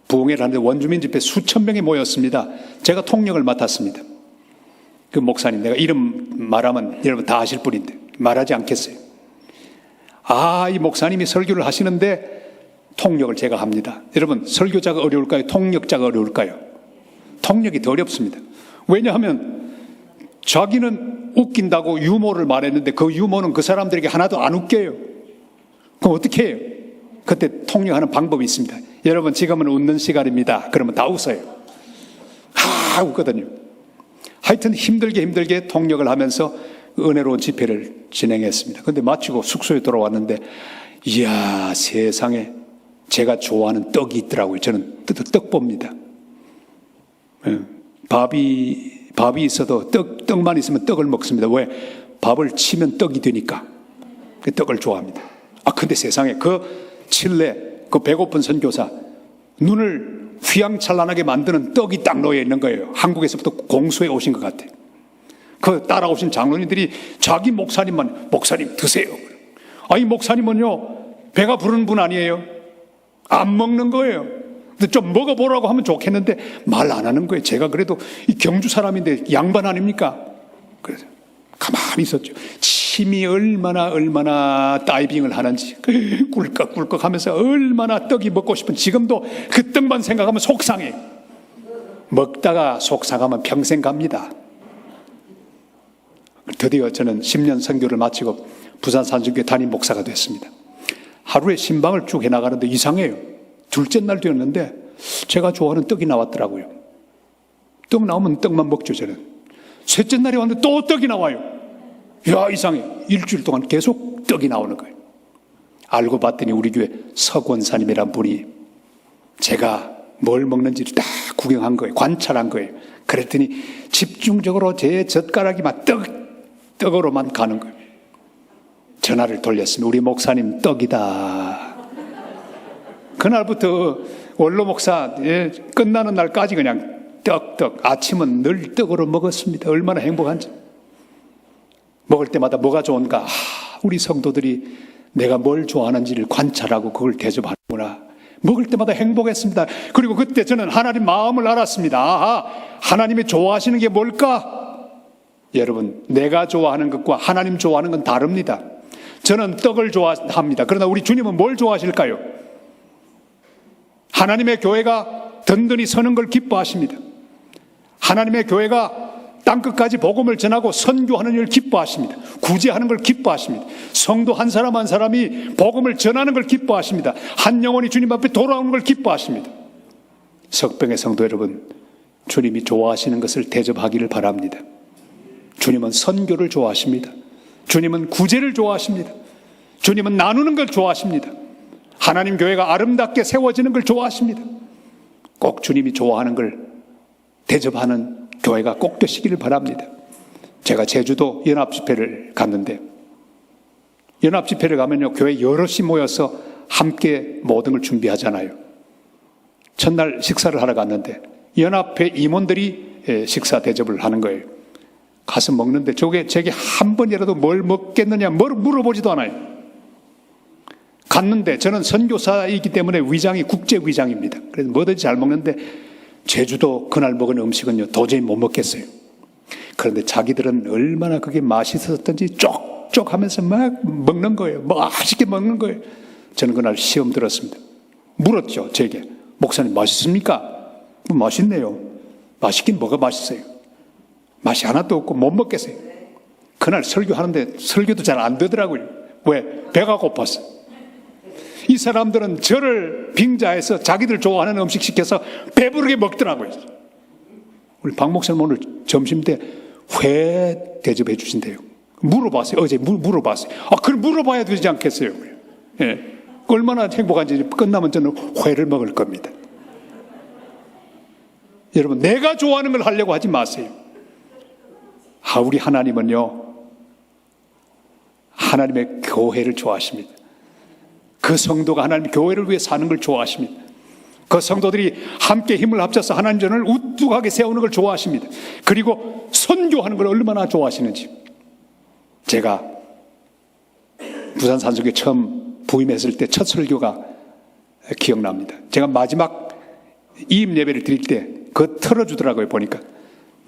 부흥회를 하는데 원주민 집회 수천 명이 모였습니다. 제가 통역을 맡았습니다. 그 목사님, 내가 이름 말하면 여러분 다 아실 분인데 말하지 않겠어요. 이 목사님이 설교를 하시는데 통역을 제가 합니다. 여러분, 설교자가 어려울까요? 통역자가 어려울까요? 통역이 더 어렵습니다. 왜냐하면 자기는 웃긴다고 유머를 말했는데 그 유머는 그 사람들에게 하나도 안 웃겨요. 그럼 어떻게 해요? 그때 통역하는 방법이 있습니다. 여러분, 지금은 웃는 시간입니다. 그러면 다 웃어요. 웃거든요. 하여튼 힘들게 통역을 하면서 은혜로운 집회를 진행했습니다. 그런데 마치고 숙소에 돌아왔는데, 이야, 세상에 제가 좋아하는 떡이 있더라고요. 저는 떡봅니다. 밥이 있어도 떡만 있으면 떡을 먹습니다. 왜? 밥을 치면 떡이 되니까. 그 떡을 좋아합니다. 근데 세상에 그 칠레, 그 배고픈 선교사, 눈을 휘황찬란하게 만드는 떡이 딱 놓여 있는 거예요. 한국에서부터 공수해 오신 것 같아요. 그 따라오신 장로님들이 자기 목사님만, 목사님 드세요. 이 목사님은요, 배가 부르는 분 아니에요. 안 먹는 거예요. 근데 좀 먹어보라고 하면 좋겠는데 말 안 하는 거예요. 제가 그래도 이 경주 사람인데 양반 아닙니까? 그래서 가만히 있었죠. 침이 얼마나 다이빙을 하는지 꿀꺽꿀꺽 하면서 얼마나 떡이 먹고 싶은, 지금도 그 떡만 생각하면 속상해. 먹다가 속상하면 평생 갑니다. 드디어 저는 10년 선교를 마치고 부산 산중교회 담임 목사가 됐습니다. 하루에 신방을 쭉 해나가는데 이상해요. 둘째 날 되었는데 제가 좋아하는 떡이 나왔더라고요. 떡 나오면 떡만 먹죠, 저는. 셋째 날에 왔는데 또 떡이 나와요. 야, 이상해. 일주일 동안 계속 떡이 나오는 거예요. 알고 봤더니 우리 교회 서권사님이란 분이 제가 뭘 먹는지를 딱 구경한 거예요. 관찰한 거예요. 그랬더니 집중적으로 제 젓가락이만 떡으로만 가는 거예요. 전화를 돌렸습니다. 우리 목사님 떡이다. 그날부터 원로 목사 끝나는 날까지 그냥 떡. 아침은 늘 떡으로 먹었습니다. 얼마나 행복한지. 먹을 때마다 뭐가 좋은가. 우리 성도들이 내가 뭘 좋아하는지를 관찰하고 그걸 대접하는구나. 먹을 때마다 행복했습니다. 그리고 그때 저는 하나님 마음을 알았습니다. 하나님이 좋아하시는 게 뭘까? 여러분, 내가 좋아하는 것과 하나님 좋아하는 건 다릅니다. 저는 떡을 좋아합니다. 그러나 우리 주님은 뭘 좋아하실까요? 하나님의 교회가 든든히 서는 걸 기뻐하십니다. 하나님의 교회가 땅끝까지 복음을 전하고 선교하는 일을 기뻐하십니다. 구제하는 걸 기뻐하십니다. 성도 한 사람 한 사람이 복음을 전하는 걸 기뻐하십니다. 한 영혼이 주님 앞에 돌아오는 걸 기뻐하십니다. 석병의 성도 여러분, 주님이 좋아하시는 것을 대접하기를 바랍니다. 주님은 선교를 좋아하십니다. 주님은 구제를 좋아하십니다. 주님은 나누는 걸 좋아하십니다. 하나님 교회가 아름답게 세워지는 걸 좋아하십니다. 꼭 주님이 좋아하는 걸 대접하는 교회가 꼭 되시기를 바랍니다. 제가 제주도 연합집회를 갔는데, 연합집회를 가면요, 교회 여럿이 모여서 함께 모든 걸 준비하잖아요. 첫날 식사를 하러 갔는데 연합회 임원들이 식사 대접을 하는 거예요. 가서 먹는데 제게 한 번이라도 뭘 먹겠느냐 물어보지도 않아요. 갔는데 저는 선교사이기 때문에 위장이 국제위장입니다. 그래서 뭐든지 잘 먹는데 제주도 그날 먹은 음식은요 도저히 못 먹겠어요. 그런데 자기들은 얼마나 그게 맛있었던지 쪽쪽 하면서 막 먹는 거예요. 맛있게 먹는 거예요. 저는 그날 시험 들었습니다. 물었죠, 제게. 목사님 맛있습니까? 맛있네요. 맛있긴 뭐가 맛있어요? 맛이 하나도 없고 못 먹겠어요. 그날 설교하는데 설교도 잘 안 되더라고요. 왜? 배가 고팠어. 이 사람들은 저를 빙자해서 자기들 좋아하는 음식 시켜서 배부르게 먹더라고요. 우리 박 목사님 오늘 점심 때 회 대접해 주신대요. 물어봤어요. 어제 물어봤어요. 그럼 물어봐야 되지 않겠어요? 예. 얼마나 행복한지. 끝나면 저는 회를 먹을 겁니다. 여러분, 내가 좋아하는 걸 하려고 하지 마세요. 우리 하나님은요, 하나님의 교회를 좋아하십니다. 그 성도가 하나님의 교회를 위해 사는 걸 좋아하십니다. 그 성도들이 함께 힘을 합쳐서 하나님 전을 우뚝하게 세우는 걸 좋아하십니다. 그리고 선교하는 걸 얼마나 좋아하시는지. 제가 부산 산속에 처음 부임했을 때 첫 설교가 기억납니다. 제가 마지막 이임 예배를 드릴 때 그거 틀어주더라고요. 보니까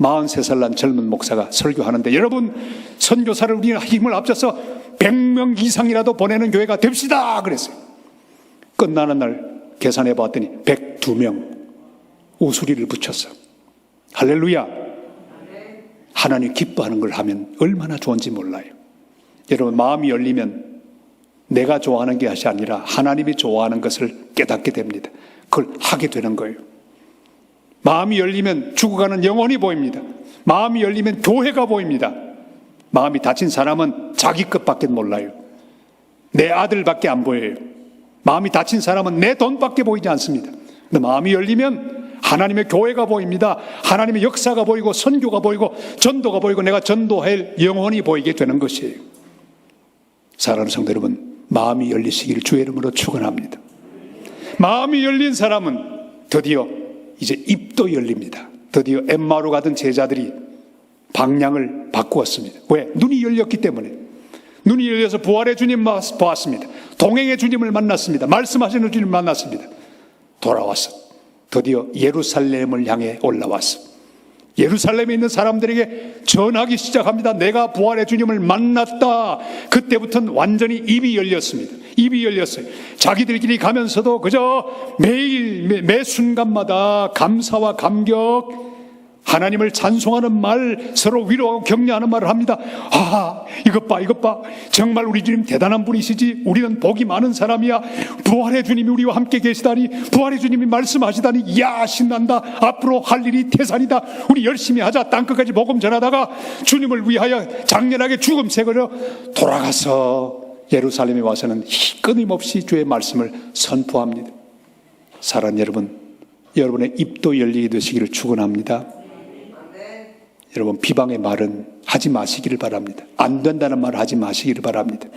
43살 난 젊은 목사가 설교하는데, 여러분 선교사를 우리 힘을 합쳐서 100명 이상이라도 보내는 교회가 됩시다 그랬어요. 끝나는 날 계산해 봤더니 102명 우수리를 붙였어. 할렐루야. 하나님 기뻐하는 걸 하면 얼마나 좋은지 몰라요. 여러분, 마음이 열리면 내가 좋아하는 것이 아니라 하나님이 좋아하는 것을 깨닫게 됩니다. 그걸 하게 되는 거예요. 마음이 열리면 죽어가는 영혼이 보입니다. 마음이 열리면 교회가 보입니다. 마음이 닫힌 사람은 자기 것밖에 몰라요. 내 아들밖에 안 보여요. 마음이 닫힌 사람은 내 돈밖에 보이지 않습니다. 근데 마음이 열리면 하나님의 교회가 보입니다. 하나님의 역사가 보이고 선교가 보이고 전도가 보이고 내가 전도할 영혼이 보이게 되는 것이에요. 사랑하는 성도 여러분, 마음이 열리시기를 주의 이름으로 축원합니다. 마음이 열린 사람은 드디어 이제 입도 열립니다. 드디어 엠마오로 가던 제자들이 방향을 바꾸었습니다. 왜? 눈이 열렸기 때문에. 눈이 열려서 부활의 주님 보았습니다. 동행의 주님을 만났습니다. 말씀하시는 주님을 만났습니다. 돌아왔어. 드디어 예루살렘을 향해 올라왔어. 예루살렘에 있는 사람들에게 전하기 시작합니다. 내가 부활의 주님을 만났다. 그때부터는 완전히 입이 열렸습니다. 입이 열렸어요. 자기들끼리 가면서도 그저 매일 매 순간마다 감사와 감격, 하나님을 찬송하는 말, 서로 위로하고 격려하는 말을 합니다. 이것 봐. 정말 우리 주님 대단한 분이시지. 우리는 복이 많은 사람이야. 부활의 주님이 우리와 함께 계시다니. 부활의 주님이 말씀하시다니. 이야, 신난다. 앞으로 할 일이 태산이다. 우리 열심히 하자. 땅끝까지 복음 전하다가 주님을 위하여 장렬하게 죽음 새거려 돌아가서 예루살렘에 와서는 끊임없이 주의 말씀을 선포합니다. 사랑하는 여러분, 여러분의 입도 열리게 되시기를 축원합니다. 여러분, 비방의 말은 하지 마시기를 바랍니다. 안 된다는 말 하지 마시기를 바랍니다.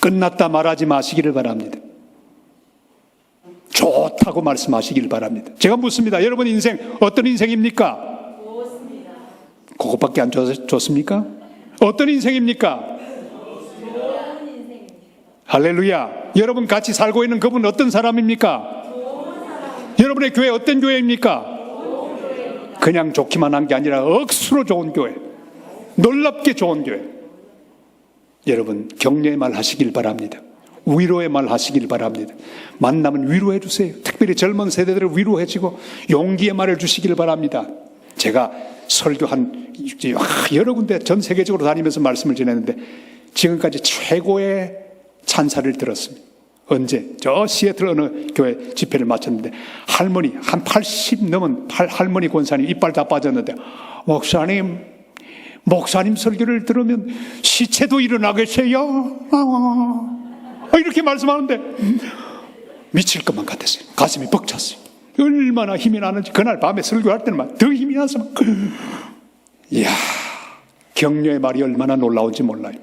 끝났다 말하지 마시기를 바랍니다. 좋다고 말씀하시길 바랍니다. 제가 묻습니다. 여러분 인생 어떤 인생입니까? 좋습니다. 그것밖에 안 좋습니까? 어떤 인생입니까? 할렐루야. 여러분 같이 살고 있는 그분 어떤 사람입니까? 여러분의 교회 어떤 교회입니까? 그냥 좋기만 한 게 아니라 억수로 좋은 교회, 놀랍게 좋은 교회. 여러분 격려의 말 하시길 바랍니다. 위로의 말 하시길 바랍니다. 만나면 위로해 주세요. 특별히 젊은 세대들을 위로해 주고 용기의 말을 주시길 바랍니다. 제가 설교한 여러 군데 전 세계적으로 다니면서 말씀을 전했는데 지금까지 최고의 찬사를 들었습니다. 언제? 저 시애틀 어느 교회 집회를 마쳤는데 할머니, 한 80 넘은 할머니 권사님 이빨 다 빠졌는데 목사님 설교를 들으면 시체도 일어나겠어요? 이렇게 말씀하는데 미칠 것만 같았어요. 가슴이 벅찼어요. 얼마나 힘이 나는지 그날 밤에 설교할 때는 더 힘이 나서 이야, 격려의 말이 얼마나 놀라운지 몰라요.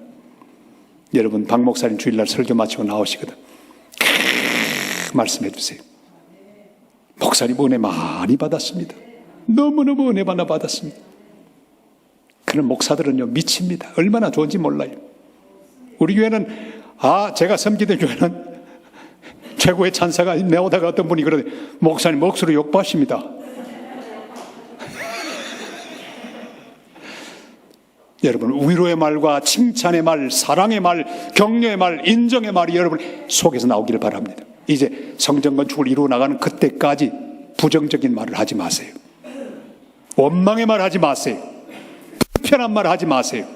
여러분 박 목사님 주일날 설교 마치고 나오시거든. 말씀해 주세요. 목사님 은혜 많이 받았습니다. 너무너무 은혜 받았습니다. 그런 목사들은요 미칩니다. 얼마나 좋은지 몰라요. 우리 교회는 제가 섬기던 교회는 최고의 찬사가 나오다가 어떤 분이 그러더니 목사님 목소리 욕받습니다. 여러분 위로의 말과 칭찬의 말, 사랑의 말, 격려의 말, 인정의 말이 여러분 속에서 나오기를 바랍니다. 이제 성전 건축을 이루어 나가는 그때까지 부정적인 말을 하지 마세요. 원망의 말 하지 마세요. 불편한 말 하지 마세요.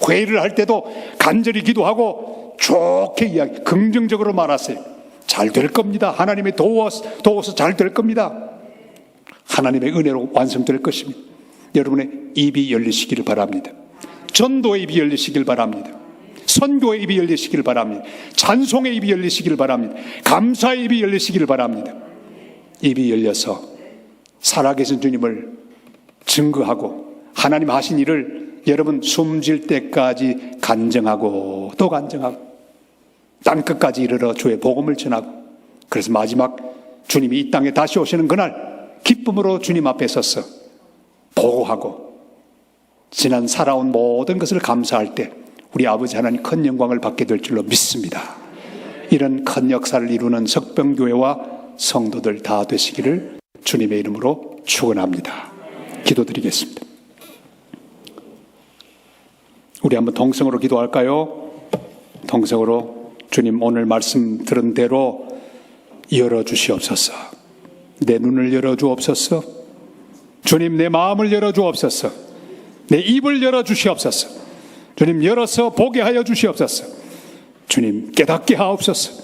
회의를 할 때도 간절히 기도하고 좋게 이야기, 긍정적으로 말하세요. 잘 될 겁니다. 하나님이 도워서 잘 될 겁니다. 하나님의 은혜로 완성될 것입니다. 여러분의 입이 열리시기를 바랍니다. 전도의 입이 열리시길 바랍니다. 선교의 입이 열리시길 바랍니다. 찬송의 입이 열리시길 바랍니다. 감사의 입이 열리시길 바랍니다. 입이 열려서 살아계신 주님을 증거하고 하나님 하신 일을 여러분 숨질 때까지 간증하고 또 간증하고 땅끝까지 이르러 주의 복음을 전하고, 그래서 마지막 주님이 이 땅에 다시 오시는 그날 기쁨으로 주님 앞에 서서 보고하고 지난 살아온 모든 것을 감사할 때 우리 아버지 하나님 큰 영광을 받게 될 줄로 믿습니다. 이런 큰 역사를 이루는 석병교회와 성도들 다 되시기를 주님의 이름으로 축원합니다. 기도드리겠습니다. 우리 한번 동성으로 기도할까요? 동성으로. 주님, 오늘 말씀 들은 대로 열어주시옵소서. 내 눈을 열어주옵소서. 주님, 내 마음을 열어주옵소서. 내 입을 열어주시옵소서. 주님, 열어서 보게 하여 주시옵소서. 주님, 깨닫게 하옵소서.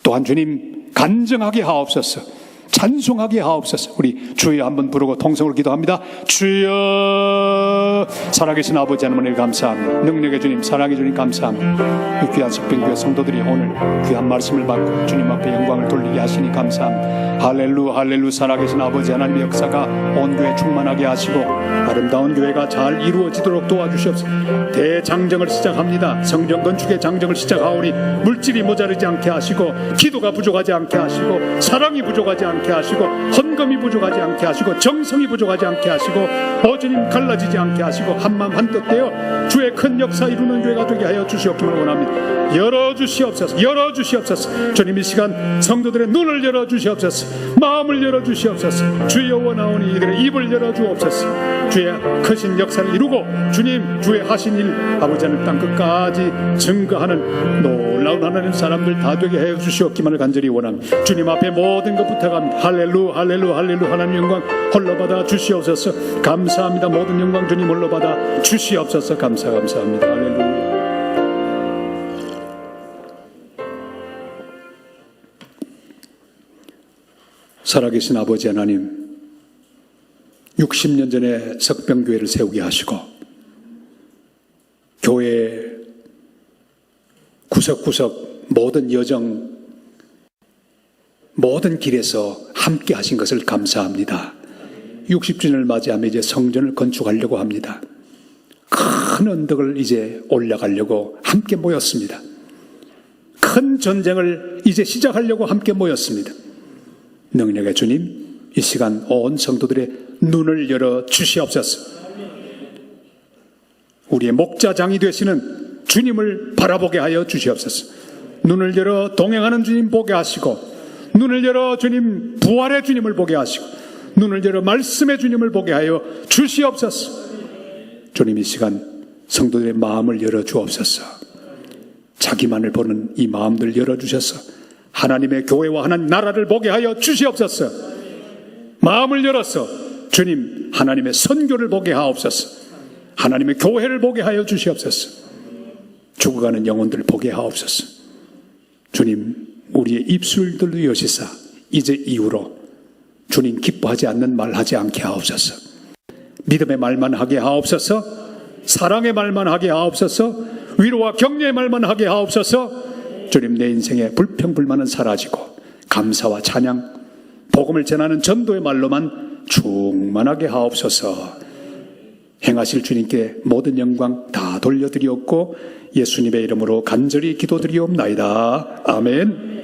또한 주님, 간증하게 하옵소서. 찬송하게 하옵소서. 우리 주여 한번 부르고 통성으로 기도합니다. 주여, 살아계신 아버지 하나님 감사합니다. 능력의 주님, 사랑의 주님 감사합니다. 이 귀한 석병교회 성도들이 오늘 귀한 말씀을 받고 주님 앞에 영광을 돌리게 하시니 감사합니다. 할렐루 할렐루. 살아계신 아버지 하나님의 역사가 온 교회 충만하게 하시고 아름다운 교회가 잘 이루어지도록 도와주시옵소서. 대장정을 시작합니다. 성전 건축의 장정을 시작하오니 물질이 모자르지 않게 하시고 기도가 부족하지 않게 하시고 사랑이 부족하지 않게 하시고 헌금이 부족하지 않게 하시고 정성이 부족하지 않게 하시고 주님 갈라지지 않게 하시고 한마음 한뜻 되어 주의 큰 역사 이루는 교회가 되게 하여 주시옵기를 원합니다. 열어주시옵소서. 열어주시옵소서. 주님 이 시간 성도들의 눈을 열어주시옵소서. 마음을 열어주시옵소서. 주여 원하오니 이들의 입을 열어주옵소서. 주의 크신 역사를 이루고 주님 주의 하신 일 아버지 하나님 땅끝까지 증거하는 놀라운 하나님 사람들 다 되게 해 주시옵기만을 간절히 원합니다. 주님 앞에 모든 것 부탁합니다. 할렐루 할렐루 할렐루. 하나님 영광 홀로 받아 주시옵소서. 감사합니다. 모든 영광 주님 홀로 받아 주시옵소서. 감사합니다. 할렐루야. 살아계신 아버지 하나님, 60년 전에 석병교회를 세우게 하시고 교회 구석구석 모든 여정 모든 길에서 함께 하신 것을 감사합니다. 60주년을 맞이하며 이제 성전을 건축하려고 합니다. 큰 언덕을 이제 올라가려고 함께 모였습니다.
큰 전쟁을 이제 시작하려고 함께 모였습니다. 능력의 주님, 이 시간 온 성도들의 눈을 열어 주시옵소서. 우리의 목자장이 되시는 주님을 바라보게 하여 주시옵소서. 눈을 열어 동행하는 주님 보게 하시고, 눈을 열어 주님 부활의 주님을 보게 하시고, 눈을 열어 말씀의 주님을 보게 하여 주시옵소서. 주님, 이 시간 성도들의 마음을 열어 주옵소서. 자기만을 보는 이 마음들 열어주셔서 하나님의 교회와 하나님 나라를 보게 하여 주시옵소서. 마음을 열어서 주님 하나님의 선교를 보게 하옵소서. 하나님의 교회를 보게 하여 주시옵소서. 죽어가는 영혼들을 보게 하옵소서. 주님, 우리의 입술들도 여시사 이제 이후로 주님 기뻐하지 않는 말 하지 않게 하옵소서. 믿음의 말만 하게 하옵소서. 사랑의 말만 하게 하옵소서. 위로와 격려의 말만 하게 하옵소서. 주님, 내 인생의 불평불만은 사라지고 감사와 찬양, 복음을 전하는 전도의 말로만 충만하게 하옵소서. 행하실 주님께 모든 영광 다 돌려드리옵고 예수님의 이름으로 간절히 기도드리옵나이다. 아멘.